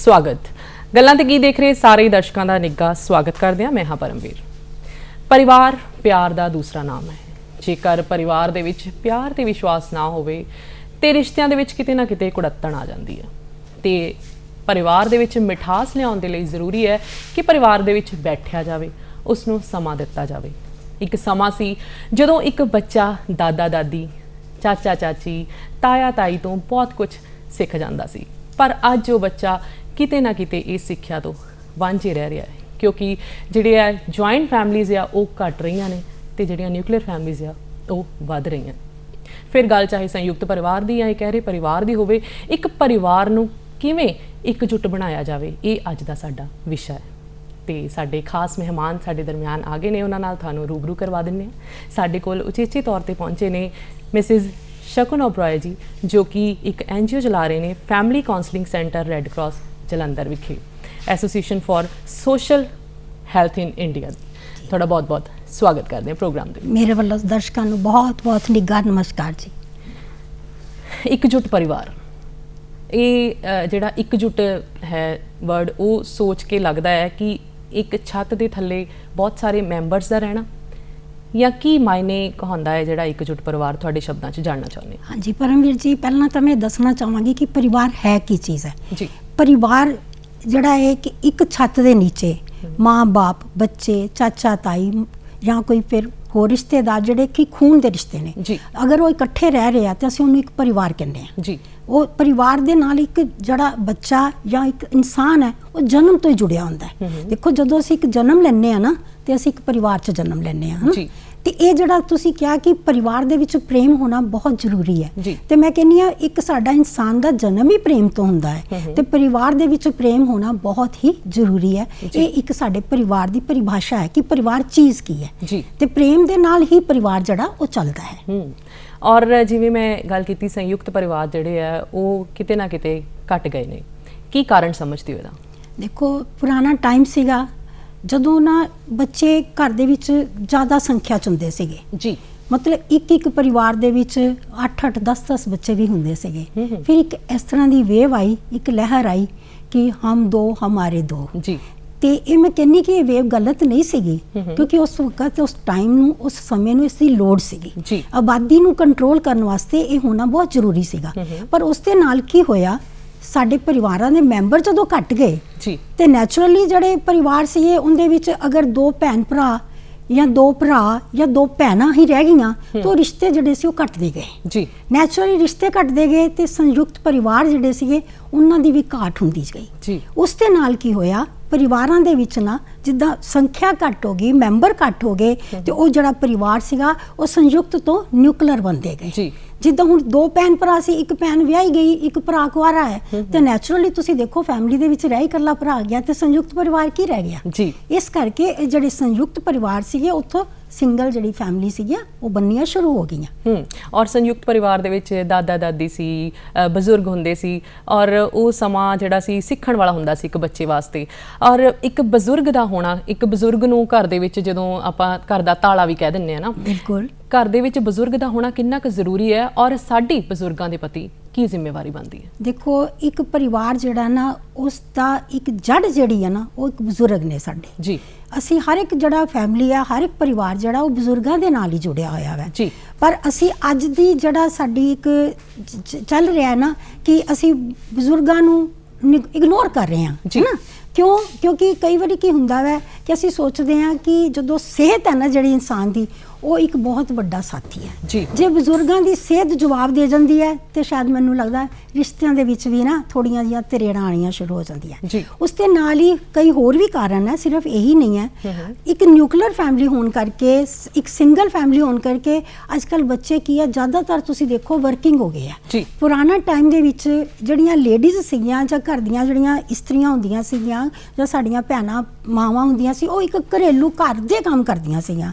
स्वागत गल्लां ते की देख रहे सारे दर्शकों का निੱਘਾ स्वागत करते हैं। मैं हाँ परमवीर। परिवार प्यार का दूसरा नाम है। जेकर परिवार दे विच प्यार ते विश्वास ना होवे ते रिश्तियां दे विच किते ना किते कुड़त्तण आ जांदी है। ते परिवार दे विच मिठास लियाउण दे लई जरूरी है कि परिवार दे विच बैठिया जावे, उसनूं समा दिता जावे। एक समा सी जदों एक बच्चा दादा दादी चाचा चाची ताया ताई तो बहुत कुछ सिख जांदा सी, पर अज वो बच्चा किते ना किते इस सिक्ख्या तो वांझे रह रहा है, क्योंकि जिहड़े आ जॉइंट फैमिलीज़ आ वो घट रही ने ते जिहड़ियां न्यूक्लीयर फैमिलीज़ आ वो वध रही हैं। फिर गल चाहे संयुक्त परिवार दी या कह रहे परिवार दी होवे, एक परिवार नूं किवें एकजुट बनाया जावे, ये अज दा साडा विषय है। ते साडे खास मेहमान साडे दरमियान आ गए ने, उन्हां नाल तुहानूं रूबरू करवा दिंदे हां। साडे कोल उचेचे तौर ते पहुंचे ने मिसिज शकन ओबरॉय जी, जो कि एक NGO चला रहे हैं, family counselling centre red cross Jalandhar Vikhe, association for social health in India. थोड़ा बहुत बहुत स्वागत करते हैं प्रोग्राम दे। मेरे वालों दर्शकों को बहुत बहुत निੱਘਾ नमस्कार जी। एकजुट परिवार, ये जिहड़ा एकजुट है वर्ड, वो सोच के लगता है कि एक छत के थल्ले बहुत सारे मैंबरस का रहना, या की मायने कहता है जिहड़ा एकजुट परिवार, थोड़े शब्दों च जानना चाਹੁੰਦੇ। हाँ जी परमवीर जी, पहला तो मैं दसना चाहवागी कि परिवार है की चीज़ है जी। परिवार जिहड़ा है कि एक छत के नीचे माँ बाप बच्चे चाचा ताई या कोई फिर होर रिश्तेदार जिहड़े कि खून के रिश्ते ने जी। अगर वो इकट्ठे रह रहे हैं तो असीं उन्हें एक परिवार कहते हैं जी। वो परिवार दे नाल एक जड़ा बच्चा या एक इंसान है वो जन्म तो ही जुड़िया होंदा है। देखो जदों असीं एक जन्म लैंदे आ ना ते असीं एक परिवार च जन्म लैंदे आ जी। ते ये जड़ा तुसीं कहा कि परिवार दे विच प्रेम होना बहुत जरूरी है जी। ते मैं कहनी आ एक साडा इंसान दा जन्म ही प्रेम तो हुंदा है ते परिवार दे विच प्रेम होना बहुत ही जरूरी है। ये एक साडे परिवार दी परिभाषा है कि परिवार चीज़ की है जी। ते प्रेम दे नाल ही परिवार जड़ा वो चलदा है। और जिवें मैं गल कीती संयुक्त परिवार जिहड़े है वो किते ना किते घट गए ने, की कारण समझदे हो? देखो पुराना टाइम सीगा जदों ना बच्चे घर दे विच ज़्यादा संख्या च हुंदे सीगे जी। मतलब एक परिवार दे विच 8-8 10-10 बच्चे भी हुंदे सीगे। फिर एक इस तरह की वेव आई, एक लहर आई कि हम दो हमारे दो जी। ते ये मैं कहनी कि ये वेव गलत नहीं सीगी, क्योंकि उस वक्त उस टाइम नूं उस समय नूं इसकी लोड़ सीगी। आबादी नूं कंट्रोल करने वास्ते ये होना बहुत जरूरी सीगा। पर उस दे नाल की होया, साडे परिवारां दे मैंबर जदों घट गए ते नैचुरली जिहड़े परिवार सीगे उनदे विच अगर दो भैन भरा या दो भरा या दो भैनां ही रह गईयां तो रिश्ते जिहड़े सी ओह घटदे गए जी। नैचुरली रिश्ते घटदे गए ते संयुक्त परिवार जिहड़े सीगे उन्हां दी भी घाट हुंदी गई जी। उस दे नाल की होया, परिवारां दे विच ना जिद्दां संख्या घट हो गई, मैंबर घट हो गए ते ओह जिहड़ा परिवार सीगा ओह संयुक्त तो न्यूक्लियर बनदे गए जी। जिद्दां हुण दो भैन भरा सी, एक भैन विआही गई, एक भरा कुआरा है ते नैचुरली तुसीं देखो फैमिली दे विच रह इकल्ला भरा गया ते संयुक्त परिवार की रह गया जी। इस करके जिहड़े संयुक्त परिवार सीगे उत्थों सिंगल जिहड़ी फैमिली सीगी वो बननियां शुरू हो गईयां। और संयुक्त परिवार दे विच दादा दादी सी, बजुर्ग हुंदे सी, और वो समा जिहड़ा सी सिੱਖਣ वाला हुंदा सी एक बच्चे वास्ते। और एक बजुर्ग दा होना, एक बजुर्ग नूं घर दे विच जदों आपां घर दा ताला भी कह दिंदे आ ना, बिल्कुल घर दे विच बजुर्ग दा होना कितना क जरूरी है, और साडी बजुर्गां दे प्रति की जिम्मेवारी बनती है? देखो एक परिवार जिहड़ा ना उसका एक जड़ जिहड़ी है ना वो एक बजुर्ग ने साडे जी। असी हर एक जड़ा फैमिली है, हर एक परिवार जड़ा वो बजुर्गों के नाल ही जुड़िया होया है जी। पर असी अज दी जड़ा साडी एक चल रहा है ना कि असी बजुर्गों नूं इग्नोर कर रहे हैं जी। है ना, क्यों? क्योंकि कई बार की हुंदा है कि असी सोचते हैं कि जो सेहत है ना जिहड़ी इंसान की वो एक बहुत बड़ा साथी है जी। जे बजुर्गों की सेहत जवाब दे जाती है तो शायद मैनूं लगता है रिश्तियां दे विच भी ना थोड़ियां जिहियां तरेड़ां आनियां शुरू हो जांदियां जी। उस दे नाल ही कई होर भी कारण है, सिर्फ यही नहीं है। एक न्यूक्लियर फैमिली होने करके, एक सिंगल फैमिली होने करके अजकल बच्चे की है ज़्यादातर तुसीं देखो वर्किंग हो गए हैं जी। पुराना टाइम दे विच जिहड़ियां लेडीज़ सीगियां जां घर दियां जिहड़ियां इस्त्रियां हुंदियां सीगियां जां साडियां भैणां ਮਾਵਾਂ ਹੁੰਦੀਆਂ ਸੀ ਉਹ ਇੱਕ ਘਰੇਲੂ ਘਰ ਦੇ ਕੰਮ ਕਰਦੀਆਂ ਸੀਗੀਆਂ।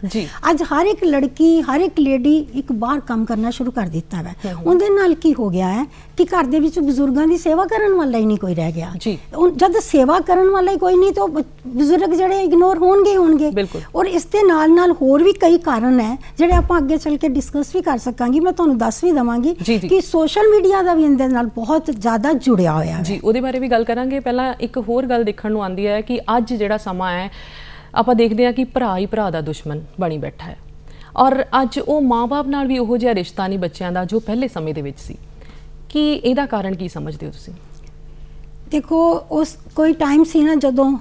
ਅੱਜ ਹਰ ਇੱਕ ਲੜਕੀ ਹਰ ਇੱਕ ਲੇਡੀ ਇੱਕ ਬਾਹਰ ਕੰਮ ਕਰਨਾ ਸ਼ੁਰੂ ਕਰ ਦਿੱਤਾ ਹੈ। ਉਹਦੇ ਨਾਲ ਕੀ ਹੋ ਗਿਆ ਹੈ ਕਿ ਘਰ ਦੇ ਵਿੱਚ ਬਜ਼ੁਰਗਾਂ ਦੀ ਸੇਵਾ ਕਰਨ ਵਾਲਾ ਹੀ ਨਹੀਂ ਕੋਈ ਰਹਿ ਗਿਆ। ਜਦ ਸੇਵਾ ਕਰਨ ਵਾਲਾ ਹੀ ਕੋਈ ਨਹੀਂ ਤਾਂ ਬਜ਼ੁਰਗ ਜਿਹੜੇ ਇਗਨੋਰ ਹੋਣਗੇ। ਔਰ ਇਸ ਦੇ ਨਾਲ ਹੋਰ ਵੀ ਕਈ ਕਾਰਨ ਹੈ ਜਿਹੜੇ ਆਪਾਂ ਅੱਗੇ ਚੱਲ ਕੇ ਡਿਸਕਸ ਵੀ ਕਰ ਸਕਾਂਗੇ। ਮੈਂ ਤੁਹਾਨੂੰ ਦੱਸ ਵੀ ਦਵਾਂਗੀ ਕਿ ਸੋਸ਼ਲ ਮੀਡੀਆ ਦਾ ਵੀ ਇਹਦੇ ਨਾਲ ਬਹੁਤ ਜ਼ਿਆਦਾ ਜੁੜਿਆ ਹੋਇਆ ਹੈ। ਜੀ ਉਹਦੇ ਬਾਰੇ ਵੀ ਗੱਲ ਕਰਾਂਗੇ। ਪਹਿਲਾਂ ਇੱਕ ਹੋਰ ਗੱਲ ਦੇਖਣ ਨੂੰ ਆਉਂਦੀ ਹੈ ਕਿ ਅੱਜ ਜਿਹੜਾ ਸਮਾਂ ਹੈ ਆਪਾਂ ਦੇਖਦੇ ਹਾਂ ਕਿ ਭਰਾ ਹੀ ਭਰਾ ਦਾ ਦੁਸ਼ਮਣ ਬਣੀ ਬੈਠਾ ਹੈ ਔਰ ਅੱਜ ਉਹ ਮਾਂ-ਬਾਪ ਨਾਲ ਵੀ ਉਹੋ ਜਿਹਾ ਰਿਸ਼ਤਾ ਨਹੀਂ ਬੱਚਿਆਂ ਦਾ ਜੋ ਪਹਿਲੇ ਸਮੇਂ ਦੇ ਵਿੱਚ ਸੀ। ਕੀ ਇਹਦਾ ਕਾਰਨ ਕੀ ਸਮਝਦੇ ਹੋ ਤੁਸੀਂ? ਦੇਖੋ ਉਸ ਕੋਈ ਟਾਈਮ ਸੀ ਨਾ ਜਦੋਂ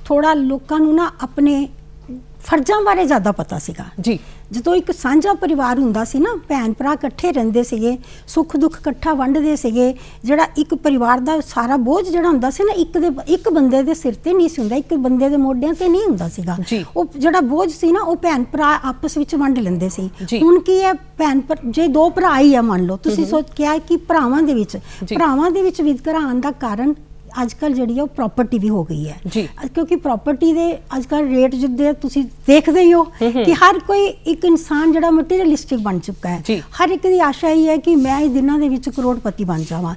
ਥੋੜਾ ਲੋਕਾਂ ਨੂੰ ਨਾ ਆਪਣੇ ਫਰਜ਼ਾਂ ਬਾਰੇ ਜ਼ਿਆਦਾ ਪਤਾ ਸੀਗਾ। ਜਦੋਂ ਇੱਕ ਸਾਂਝਾ ਪਰਿਵਾਰ ਹੁੰਦਾ ਸੀ ਨਾ, ਭੈਣ ਭਰਾ ਇਕੱਠੇ ਰਹਿੰਦੇ ਸੀਗੇ, ਸੁੱਖ ਦੁੱਖ ਇਕੱਠਾ ਵੰਡਦੇ ਸੀਗੇ। ਜਿਹੜਾ ਇੱਕ ਪਰਿਵਾਰ ਦਾ ਸਾਰਾ ਬੋਝ ਜਿਹੜਾ ਹੁੰਦਾ ਸੀ ਨਾ ਇੱਕ ਬੰਦੇ ਦੇ ਸਿਰ ਤੇ ਨਹੀਂ ਸੀ ਹੁੰਦਾ, ਇੱਕ ਬੰਦੇ ਦੇ ਮੋਢਿਆਂ ਤੇ ਨਹੀਂ ਹੁੰਦਾ ਸੀਗਾ। ਉਹ ਜਿਹੜਾ ਬੋਝ ਸੀ ਨਾ ਉਹ ਭੈਣ ਭਰਾ ਆਪਸ ਵਿੱਚ ਵੰਡ ਲੈਂਦੇ ਸੀ। ਹੁਣ ਕੀ ਹੈ, ਜੇ ਦੋ ਭਰਾ ਹੀ ਆ ਮੰਨ ਲਓ, ਤੁਸੀਂ ਸੋਚ ਕੇ ਆਏ ਕਿ ਭਰਾਵਾਂ ਦੇ ਵਿੱਚ ਵਿਤਕਰਾ ਆਉਣ ਦਾ ਕਾਰਨ ਅੱਜ ਕੱਲ੍ਹ ਜਿਹੜੀ ਹੈ ਉਹ ਪ੍ਰਾਪਰਟੀ ਵੀ ਹੋ ਗਈ ਹੈ। ਕਿਉਂਕਿ ਪ੍ਰਾਪਰਟੀ ਦੇ ਅੱਜ ਕੱਲ੍ਹ ਰੇਟ ਜਿੱਦੇ ਤੁਸੀਂ ਦੇਖਦੇ ਹੀ ਹੋ ਕਿ ਹਰ ਕੋਈ ਇੱਕ ਇਨਸਾਨ ਜਿਹੜਾ ਮਟੀਰੀਅਲਿਸਟਿਕ ਬਣ ਚੁੱਕਾ ਹੈ। ਹਰ ਇੱਕ ਦੀ ਆਸ਼ਾ ਹੀ ਹੈ ਕਿ ਮੈਂ ਇਹ ਦਿਨਾਂ ਦੇ ਵਿੱਚ ਕਰੋੜਪਤੀ ਬਣ ਜਾਵਾਂ।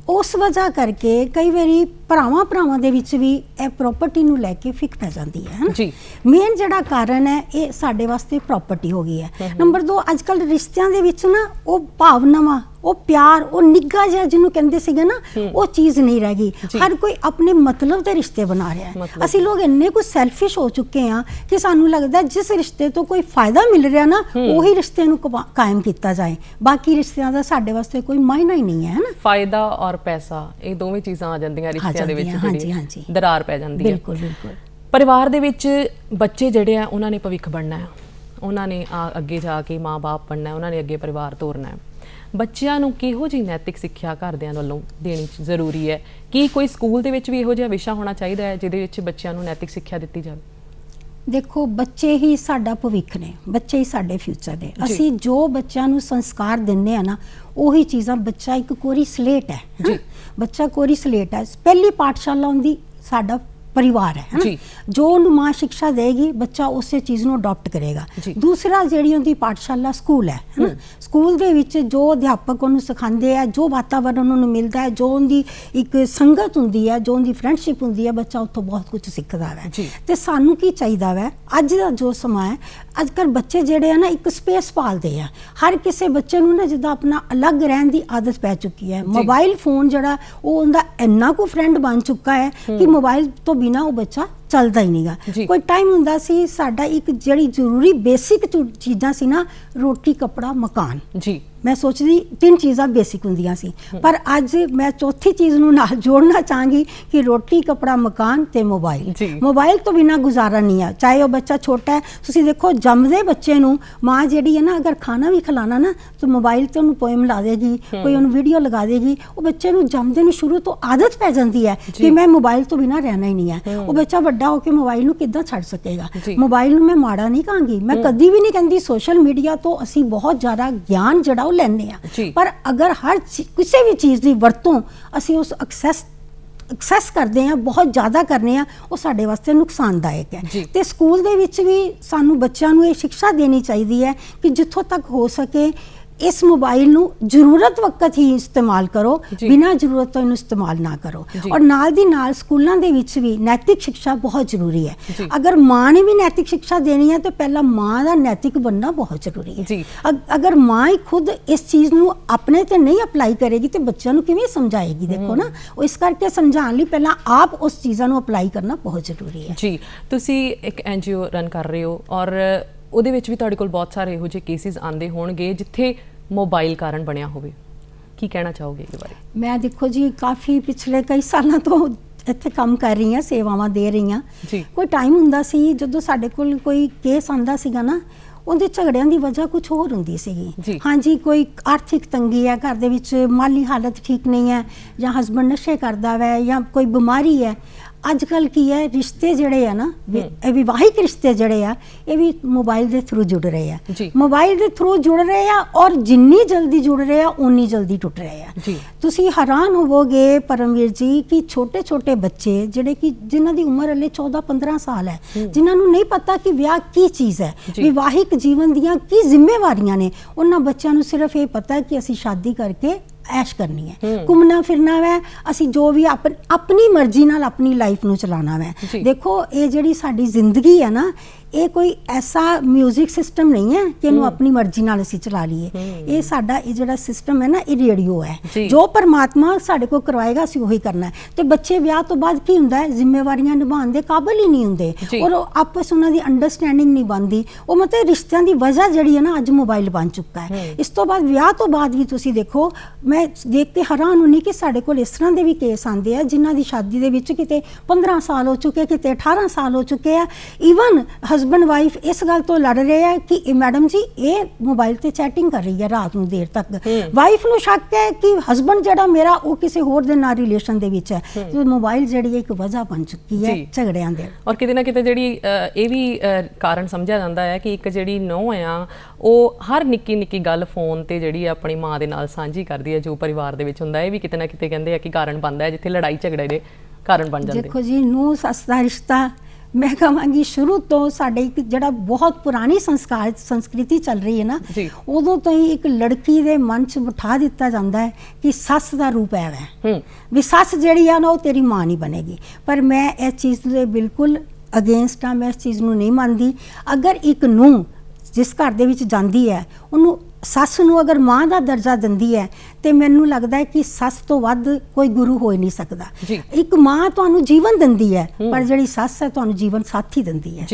ਉਸ ਵਜ੍ਹਾ ਕਰਕੇ ਕਈ ਵਾਰੀ ਭਰਾਵਾਂ ਦੇ ਵਿੱਚ ਵੀ ਇਹ ਪ੍ਰਾਪਰਟੀ ਨੂੰ ਲੈ ਕੇ ਫਿੱਕ ਪੈ ਜਾਂਦੀ ਹੈ। ਮੇਨ ਜਿਹੜਾ ਕਾਰਨ ਹੈ ਇਹ ਸਾਡੇ ਵਾਸਤੇ ਪ੍ਰਾਪਰਟੀ ਹੋ ਗਈ ਹੈ। ਨੰਬਰ 2, ਅੱਜ ਕੱਲ੍ਹ ਰਿਸ਼ਤਿਆਂ ਦੇ ਵਿੱਚ ਨਾ ਉਹ ਭਾਵਨਾਵਾਂ, ਉਹ ਪਿਆਰ, ਉਹ ਨਿੱਘਾ ਜਿਹਾ ਜਿਹਨੂੰ ਕਹਿੰਦੇ ਸੀਗੇ ਨਾ, ਉਹ ਚੀਜ਼ ਨਹੀਂ ਰਹਿ ਗਈ। ਹਰ ਕੋਈ ਆਪਣੇ ਮਤਲਬ ਦੇ ਰਿਸ਼ਤੇ ਬਣਾ ਰਿਹਾ ਹੈ। ਅਸੀਂ ਲੋਕ ਇੰਨੇ ਕੁਝ ਸੈਲਫਿਸ਼ ਹੋ ਚੁੱਕੇ ਹਾਂ ਕਿ ਸਾਨੂੰ ਲੱਗਦਾ ਜਿਸ ਰਿਸ਼ਤੇ ਤੋਂ ਕੋਈ ਫਾਇਦਾ ਮਿਲ ਰਿਹਾ ਨਾ ਉਹੀ ਰਿਸ਼ਤੇ ਨੂੰ ਕਾਇਮ ਕੀਤਾ ਜਾਏ। ਬਾਕੀ ਰਿਸ਼ਤਿਆਂ ਦਾ ਸਾਡੇ ਵਾਸਤੇ ਕੋਈ ਮਾਇਨਾ ਹੀ ਨਹੀਂ ਹੈ ਨਾ। ਫਾਇਦਾ ਔਰ ਪੈਸਾ, ਇਹ ਦੋਵੇਂ ਚੀਜ਼ਾਂ ਆ ਜਾਂਦੀਆਂ ਰਿਸ਼ਤਿਆਂ ਦੇ ਵਿੱਚ, ਜਿਹੜੀ ਦਰਾਰ ਪੈ ਜਾਂਦੀ ਹੈ। ਬਿਲਕੁਲ। ਪਰਿਵਾਰ ਦੇ ਵਿੱਚ ਬੱਚੇ ਜਿਹੜੇ ਆ ਉਹਨਾਂ ਨੇ ਭਵਿੱਖ ਬਣਨਾ ਹੈ, ਉਹਨਾਂ ਨੇ ਅੱਗੇ ਜਾ ਕੇ ਮਾਂ-ਬਾਪ ਬਣਨਾ, ਉਹਨਾਂ ਨੇ ਅੱਗੇ ਪਰਿਵਾਰ ਤੋਰਨਾ ਹੈ। ਬੱਚਿਆਂ ਨੂੰ ਕਿਹੋ ਜਿਹੀ ਨੈਤਿਕ ਸਿੱਖਿਆ ਘਰਦਿਆਂ ਵੱਲੋਂ ਦੇਣੀ ਜ਼ਰੂਰੀ ਹੈ? ਕੀ ਕੋਈ ਸਕੂਲ ਦੇ ਵਿੱਚ ਵੀ ਇਹੋ ਜਿਹਾ ਵਿਸ਼ਾ ਹੋਣਾ ਚਾਹੀਦਾ ਹੈ ਜਿਹਦੇ ਵਿੱਚ ਬੱਚਿਆਂ ਨੂੰ ਨੈਤਿਕ ਸਿੱਖਿਆ ਦਿੱਤੀ ਜਾਵੇ? ਦੇਖੋ, ਬੱਚੇ ਹੀ ਸਾਡਾ ਭਵਿੱਖ ਨੇ, ਬੱਚੇ ਹੀ ਸਾਡੇ ਫਿਊਚਰ ਨੇ। ਅਸੀਂ ਜੋ ਬੱਚਿਆਂ ਨੂੰ ਸੰਸਕਾਰ ਦਿੰਦੇ ਆ ਨਾ ਉਹੀ ਚੀਜ਼ਾਂ, ਬੱਚਾ ਇੱਕ ਕੋਰੀ ਸਲੇਟ ਹੈ। ਬੱਚਾ ਕੋਰੀ ਸਲੇਟ ਹੈ। ਪਹਿਲੀ ਪਾਠਸ਼ਾਲਾ ਹੁੰਦੀ ਸਾਡਾ ਪਰਿਵਾਰ ਹੈ। ਜੋ ਉਹਨੂੰ ਮਾਂ ਸਿੱਖਿਆ ਦੇਗੀ ਬੱਚਾ ਉਸੇ ਚੀਜ਼ ਨੂੰ ਅਡਾਪਟ ਕਰੇਗਾ। ਦੂਸਰਾ ਜਿਹੜੀ ਹੁੰਦੀ ਪਾਠਸ਼ਾਲਾ ਸਕੂਲ ਹੈ ਨਾ, ਸਕੂਲ ਦੇ ਵਿੱਚ ਜੋ ਅਧਿਆਪਕ ਉਹਨੂੰ ਸਿਖਾਉਂਦੇ ਆ, ਜੋ ਵਾਤਾਵਰਨ ਉਹਨੂੰ ਮਿਲਦਾ ਹੈ, ਜੋ ਉਹਦੀ ਇੱਕ ਸੰਗਤ ਹੁੰਦੀ ਹੈ, ਜੋ ਉਹਦੀ ਫਰੈਂਡਸ਼ਿਪ ਹੁੰਦੀ ਹੈ, ਬੱਚਾ ਉੱਥੋਂ ਬਹੁਤ ਕੁਝ ਸਿੱਖਦਾ ਹੈ। ਤੇ ਸਾਨੂੰ ਕੀ ਚਾਹੀਦਾ ਵੈ, ਅੱਜ ਦਾ ਜੋ ਸਮਾਂ ਹੈ, ਅੱਜ ਕੱਲ੍ਹ ਬੱਚੇ ਜਿਹੜੇ ਆ ਨਾ ਇੱਕ ਸਪੇਸ ਪਾਲਦੇ ਆ। ਹਰ ਕਿਸੇ ਬੱਚੇ ਨੂੰ ਨਾ ਜਿੱਦਾਂ ਆਪਣਾ ਅਲੱਗ ਰਹਿਣ ਦੀ ਆਦਤ ਪੈ ਚੁੱਕੀ ਹੈ। ਮੋਬਾਈਲ ਫੋਨ ਜਿਹੜਾ ਉਹ ਉਹਦਾ ਇੰਨਾ ਕੁ ਫਰੈਂਡ ਬਣ ਚੁੱਕਾ ਹੈ ਕਿ ਮੋਬਾਈਲ ਤੋਂ ਬਿਨਾਂ ਉਹ ਬੱਚਾ ਚੱਲਦਾ ਹੀ ਨਹੀਂਗਾ। ਕੋਈ ਟਾਈਮ ਹੁੰਦਾ ਸੀ ਸਾਡਾ ਇੱਕ ਜਿਹੜੀ ਜ਼ਰੂਰੀ ਬੇਸਿਕ ਚੀਜ਼ਾਂ ਸੀ ਨਾ, ਰੋਟੀ, ਕੱਪੜਾ, ਮਕਾਨ। ਮੈਂ ਸੋਚਦੀ 3 ਚੀਜ਼ਾਂ ਬੇਸਿਕ ਹੁੰਦੀਆਂ ਸੀ, ਪਰ ਅੱਜ ਮੈਂ ਚੌਥੀ ਚੀਜ਼ ਨੂੰ ਨਾਲ ਜੋੜਨਾ ਚਾਹਾਂਗੀ ਕਿ ਰੋਟੀ, ਕੱਪੜਾ, ਮਕਾਨ ਤੇ ਮੋਬਾਈਲ। ਮੋਬਾਈਲ ਤੋਂ ਬਿਨਾਂ ਗੁਜ਼ਾਰਾ ਨਹੀਂ ਹੈ। ਚਾਹੇ ਉਹ ਬੱਚਾ ਛੋਟਾ ਹੈ, ਤੁਸੀਂ ਦੇਖੋ ਜੰਮਦੇ ਬੱਚੇ ਨੂੰ ਮਾਂ ਜਿਹੜੀ ਹੈ ਨਾ ਅਗਰ ਖਾਣਾ ਵੀ ਖਿਲਾਣਾ ਨਾ ਤਾਂ ਮੋਬਾਈਲ ਤੇ ਉਹਨੂੰ ਪੋਇਮ ਲਾ ਦੇਗੀ, ਕੋਈ ਉਹਨੂੰ ਵੀਡੀਓ ਲਗਾ ਦੇਗੀ। ਉਹ ਬੱਚੇ ਨੂੰ ਜੰਮਦੇ ਨੂੰ ਸ਼ੁਰੂ ਤੋਂ ਆਦਤ ਪੈ ਜਾਂਦੀ ਹੈ ਕਿ ਮੈਂ ਮੋਬਾਈਲ ਤੋਂ ਬਿਨਾਂ ਰਹਿਣਾ ਹੀ ਨਹੀਂ ਹੈ। ਉਹ ਬੱਚਾ ਵੱਡਾ ਹੋ ਕੇ ਮੋਬਾਈਲ ਨੂੰ ਕਿੱਦਾਂ ਛੱਡ ਸਕੇਗਾ? ਮੋਬਾਈਲ ਨੂੰ ਮੈਂ ਮਾੜਾ ਨਹੀਂ ਕਹਾਂਗੀ, ਮੈਂ ਕਦੀ ਵੀ ਨਹੀਂ ਕਹਿੰਦੀ। ਸੋਸ਼ਲ ਮੀਡੀਆ ਤੋਂ ਅਸੀਂ ਬਹੁਤ ਜ਼ਿਆਦਾ ਗਿਆਨ ਜਿਹੜਾ ਲੈਂਦੇ ਆ, ਪਰ ਅਗਰ ਕਿਸੇ ਵੀ ਚੀਜ਼ ਦੀ ਵਰਤੋਂ ਅਸੀਂ ਉਸ ਐਕਸੈਸ ਕਰਦੇ ਆ, ਬਹੁਤ ਜ਼ਿਆਦਾ ਕਰਨੇ ਆ, ਉਹ ਸਾਡੇ ਵਾਸਤੇ ਨੁਕਸਾਨਦਾਇਕ ਹੈ। ਤੇ ਸਕੂਲ ਦੇ ਵਿੱਚ ਵੀ ਸਾਨੂੰ ਬੱਚਿਆਂ ਨੂੰ ਇਹ ਸਿੱਖਿਆ ਦੇਣੀ ਚਾਹੀਦੀ ਹੈ ਕਿ ਜਿੱਥੋਂ ਤੱਕ ਹੋ ਸਕੇ ਇਸ ਮੋਬਾਈਲ ਨੂੰ ਜ਼ਰੂਰਤ ਵਕਤ ਹੀ ਇਸਤੇਮਾਲ ਕਰੋ, ਬਿਨਾਂ ਜ਼ਰੂਰਤ ਤੋਂ ਇਹਨੂੰ ਇਸਤੇਮਾਲ ਨਾ ਕਰੋ। ਔਰ ਨਾਲ ਦੀ ਨਾਲ ਸਕੂਲਾਂ ਦੇ ਵਿੱਚ ਵੀ ਨੈਤਿਕ ਸਿੱਖਿਆ ਬਹੁਤ ਜ਼ਰੂਰੀ ਹੈ। ਅਗਰ ਮਾਂ ਨੇ ਵੀ ਨੈਤਿਕ ਸਿੱਖਿਆ ਦੇਣੀ ਹੈ ਤਾਂ ਪਹਿਲਾਂ ਮਾਂ ਦਾ ਨੈਤਿਕ ਬਣਨਾ ਬਹੁਤ ਜ਼ਰੂਰੀ ਹੈ। ਅਗਰ ਮਾਂ ਹੀ ਖੁਦ ਇਸ ਚੀਜ਼ ਨੂੰ ਆਪਣੇ ਤੇ ਨਹੀਂ ਅਪਲਾਈ ਕਰੇਗੀ ਤੇ ਬੱਚਿਆਂ ਨੂੰ ਕਿਵੇਂ ਸਮਝਾਏਗੀ? ਦੇਖੋ ਨਾ, ਉਹ ਇਸ ਕਰਕੇ ਸਮਝਾਉਣ ਲਈ ਪਹਿਲਾਂ ਆਪ ਉਸ ਚੀਜ਼ਾਂ ਨੂੰ ਅਪਲਾਈ ਕਰਨਾ ਬਹੁਤ ਜ਼ਰੂਰੀ ਹੈ। ਜੀ, ਤੁਸੀਂ ਇੱਕ NGO ਰਨ ਕਰ ਰਹੇ ਹੋ ਔਰ ਉਹਦੇ ਵਿੱਚ ਵੀ ਤੁਹਾਡੇ ਕੋਲ ਬਹੁਤ ਸਾਰੇ ਇਹੋ ਜਿਹੇ ਕੇਸਿਸ ਆਉਂਦੇ ਹੋਣਗੇ ਜਿੱਥੇ ਮੋਬਾਈਲ ਕਾਰਨ ਬਣਿਆ ਹੋਵੇ। ਕੀ ਕਹਿਣਾ ਚਾਹੋਗੇ ਇਹਦੇ ਬਾਰੇ? ਮੈਂ ਦੇਖੋ ਜੀ ਕਾਫੀ ਪਿਛਲੇ ਕਈ ਸਾਲਾਂ ਤੋਂ ਇੱਥੇ ਕੰਮ ਕਰ ਰਹੀ ਹਾਂ, ਸੇਵਾਵਾਂ ਦੇ ਰਹੀ ਹਾਂ। ਕੋਈ ਟਾਈਮ ਹੁੰਦਾ ਸੀ ਜਦੋਂ ਸਾਡੇ ਕੋਲ ਕੋਈ ਕੇਸ ਆਉਂਦਾ ਸੀਗਾ ਨਾ, ਉਹਦੇ ਝਗੜਿਆਂ ਦੀ ਵਜ੍ਹਾ ਕੁਝ ਹੋਰ ਹੁੰਦੀ ਸੀਗੀ। ਹਾਂਜੀ, ਕੋਈ ਆਰਥਿਕ ਤੰਗੀ ਹੈ, ਘਰ ਦੇ ਵਿੱਚ ਮਾਲੀ ਹਾਲਤ ਠੀਕ ਨਹੀਂ ਹੈ, ਜਾਂ ਹਸਬੈਂਡ ਨਸ਼ੇ ਕਰਦਾ ਵੈ, ਜਾਂ ਕੋਈ ਬਿਮਾਰੀ ਹੈ। ਅੱਜ ਕੱਲ ਕੀ ਹੈ, ਰਿਸ਼ਤੇ ਜਿਹੜੇ ਆ ਨਾ, ਇਹ ਵਿਵਾਹਿਕ ਰਿਸ਼ਤੇ ਜਿਹੜੇ ਆ, ਇਹ ਵੀ ਮੋਬਾਈਲ ਦੇ ਥਰੂ ਜੁੜ ਰਹੇ ਆ। ਮੋਬਾਈਲ ਦੇ ਥਰੂ ਜੁੜ ਰਹੇ ਆ, ਔਰ ਜਿੰਨੀ ਜਲਦੀ ਜੁੜ ਰਹੇ ਆ ਉਨੀ ਜਲਦੀ ਟੁੱਟ ਰਹੇ ਆ। ਤੁਸੀਂ ਹੈਰਾਨ ਹੋਵੋਗੇ ਪਰਮਵੀਰ ਜੀ ਕਿ ਛੋਟੇ ਛੋਟੇ ਬੱਚੇ ਜਿਹੜੇ ਕਿ ਜਿਨ੍ਹਾਂ ਦੀ ਉਮਰ ਹਲੇ 14-15 ਸਾਲ ਹੈ, ਜਿਨ੍ਹਾਂ ਨੂੰ ਨਹੀਂ ਪਤਾ ਕਿ ਵਿਆਹ ਕੀ ਚੀਜ਼ ਹੈ, ਵਿਵਾਹਿਕ ਜੀਵਨ ਦੀਆਂ ਕੀ ਜ਼ਿੰਮੇਵਾਰੀਆਂ ਨੇ, ਉਹਨਾਂ ਬੱਚਿਆਂ ਨੂੰ ਸਿਰਫ ਇਹ ਪਤਾ ਹੈ ਕਿ ਅਸੀਂ ਸ਼ਾਦੀ ਕਰਕੇ ਐਸ਼ ਕਰਨੀ ਹੈ, ਘੁੰਮਣਾ ਫਿਰਨਾ ਵੈ, ਅਸੀਂ ਜੋ ਵੀ ਆਪਣੀ ਮਰਜ਼ੀ ਨਾਲ ਆਪਣੀ ਲਾਈਫ ਨੂੰ ਚਲਾਉਣਾ ਵੈ। ਦੇਖੋ ਇਹ ਜਿਹੜੀ ਸਾਡੀ ਜ਼ਿੰਦਗੀ ਹੈ ਨਾ, ਇਹ ਕੋਈ ਐਸਾ ਮਿਊਜ਼ਿਕ ਸਿਸਟਮ ਨਹੀਂ ਹੈ ਕਿ ਇਹਨੂੰ ਆਪਣੀ ਮਰਜ਼ੀ ਨਾਲ ਅਸੀਂ ਚਲਾ ਲਈਏ। ਇਹ ਸਾਡਾ ਇਹ ਜਿਹੜਾ ਸਿਸਟਮ ਹੈ ਨਾ, ਇਹ ਰੇਡੀਓ ਹੈ, ਜੋ ਪਰਮਾਤਮਾ ਸਾਡੇ ਕੋਲ ਕਰਵਾਏਗਾ ਅਸੀਂ ਉਹੀ ਕਰਨਾ ਹੈ। ਤੇ ਬੱਚੇ ਵਿਆਹ ਤੋਂ ਬਾਅਦ ਕੀ ਹੁੰਦਾ ਹੈ, ਜ਼ਿੰਮੇਵਾਰੀਆਂ ਨਿਭਾਉਣ ਦੇ ਕਾਬਿਲ ਹੀ ਨਹੀਂ ਹੁੰਦੇ, ਔਰ ਆਪਸ ਉਹਨਾਂ ਦੀ ਅੰਡਰਸਟੈਂਡਿੰਗ ਨਹੀਂ ਬਣਦੀ। ਉਹ ਮਤਲਬ ਰਿਸ਼ਤਿਆਂ ਦੀ ਵਜ੍ਹਾ ਜਿਹੜੀ ਹੈ ਨਾ, ਅੱਜ ਮੋਬਾਈਲ ਬਣ ਚੁੱਕਾ ਹੈ। ਇਸ ਤੋਂ ਬਾਅਦ ਵਿਆਹ ਤੋਂ ਬਾਅਦ ਵੀ ਤੁਸੀਂ ਦੇਖੋ, ਮੈਂ ਦੇਖ ਕੇ ਹੈਰਾਨ ਹੁੰਨੀ ਕਿ ਸਾਡੇ ਕੋਲ ਇਸ ਤਰ੍ਹਾਂ ਦੇ ਵੀ ਕੇਸ ਆਉਂਦੇ ਆ ਜਿਨ੍ਹਾਂ ਦੀ ਸ਼ਾਦੀ ਦੇ ਵਿੱਚ ਕਿਤੇ 15 ਸਾਲ ਹੋ ਚੁੱਕੇ, ਕਿਤੇ 18 ਸਾਲ ਹੋ ਚੁੱਕੇ ਆ। ਈਵਨ ਹਸਬੈਂਡ ਵਾਈਫ ਇਸ ਗੱਲ ਤੋਂ ਲੜ ਰਹੇ ਆ ਕਿ ਮੈਡਮ ਜੀ ਇਹ ਮੋਬਾਈਲ ਤੇ ਚੈਟਿੰਗ ਕਰ ਰਹੀ ਹੈ ਰਾਤ ਨੂੰ ਦੇਰ ਤੱਕ। ਵਾਈਫ ਨੂੰ ਸ਼ੱਕ ਹੈ ਕਿ ਹਸਬੈਂਡ ਜਿਹੜਾ ਮੇਰਾ ਉਹ ਕਿਸੇ ਹੋਰ ਦੇ ਨਾਲ ਰਿਲੇਸ਼ਨ ਦੇ ਵਿੱਚ ਹੈ। ਤੇ ਮੋਬਾਈਲ ਜਿਹੜੀ ਇੱਕ ਵਜ੍ਹਾ ਬਣ ਚੁੱਕੀ ਹੈ ਝਗੜਿਆਂ ਦੇ। ਔਰ ਕਿਤੇ ਨਾ ਕਿਤੇ ਜਿਹੜੀ ਇਹ ਵੀ ਕਾਰਨ ਸਮਝਿਆ ਜਾਂਦਾ ਹੈ ਕਿ ਇੱਕ ਜਿਹੜੀ ਨੂੰਹ ਆ ਉਹ ਹਰ ਨਿੱਕੀ ਨਿੱਕੀ ਗੱਲ ਫੋਨ ਤੇ ਜਿਹੜੀ ਆਪਣੀ ਮਾਂ ਦੇ ਨਾਲ ਸਾਂਝੀ ਕਰਦੀ ਹੈ, ਜੋ ਪਰਿਵਾਰ ਦੇ ਵਿੱਚ ਹੁੰਦਾ। ਇਹ ਵੀ ਕਿਤੇ ਨਾ ਕਿਤੇ ਕਹਿੰਦੇ ਆ ਕਿ ਕਾਰਨ ਬਣਦਾ ਹੈ, ਜਿੱਥੇ ਲੜਾਈ ਝਗੜੇ ਦੇ ਕਾਰਨ ਬਣ ਜਾਂਦੇ। ਦੇਖੋ ਜੀ, ਨੂੰਹ ਸੱਸ ਦਾ ਰਿਸ਼ਤਾ ਮੈਂ ਕਹਾਂਗੀ ਸ਼ੁਰੂ ਤੋਂ ਸਾਡੇ ਇੱਕ ਜਿਹੜਾ ਬਹੁਤ ਪੁਰਾਣੀ ਸੰਸਕ੍ਰਿਤੀ ਚੱਲ ਰਹੀ ਹੈ ਨਾ, ਉਦੋਂ ਤੋਂ ਹੀ ਇੱਕ ਲੜਕੀ ਦੇ ਮਨ 'ਚ ਬਿਠਾ ਦਿੱਤਾ ਜਾਂਦਾ ਹੈ ਕਿ ਸੱਸ ਦਾ ਰੂਪ ਹੈ ਵੀ ਸੱਸ ਜਿਹੜੀ ਆ ਨਾ ਉਹ ਤੇਰੀ ਮਾਂ ਨਹੀਂ ਬਣੇਗੀ। ਪਰ ਮੈਂ ਇਸ ਚੀਜ਼ ਦੇ ਬਿਲਕੁਲ ਅਗੇਂਸਟ ਆ, ਮੈਂ ਇਸ ਚੀਜ਼ ਨੂੰ ਨਹੀਂ ਮੰਨਦੀ। ਅਗਰ ਇੱਕ ਨੂੰਹ ਜਿਸ ਘਰ ਦੇ ਵਿੱਚ ਜਾਂਦੀ ਹੈ, ਉਹਨੂੰ ਸੱਸ ਨੂੰ ਅਗਰ ਮਾਂ ਦਾ ਦਰਜਾ ਦਿੰਦੀ ਹੈ, ਤੇ ਮੈਨੂੰ ਲੱਗਦਾ ਹੈ ਕਿ ਸੱਸ ਤੋਂ ਵੱਧ ਕੋਈ ਗੁਰੂ ਹੋ ਹੀ ਨਹੀਂ ਸਕਦਾ। ਇੱਕ ਮਾਂ ਤੁਹਾਨੂੰ ਜੀਵਨ ਦਿੰਦੀ ਹੈ, ਪਰ ਜਿਹੜੀ ਸੱਸ ਹੈ ਤੁਹਾਨੂੰ ਜੀਵਨ ਸਾਥੀ ਦਿੰਦੀ ਹੈ।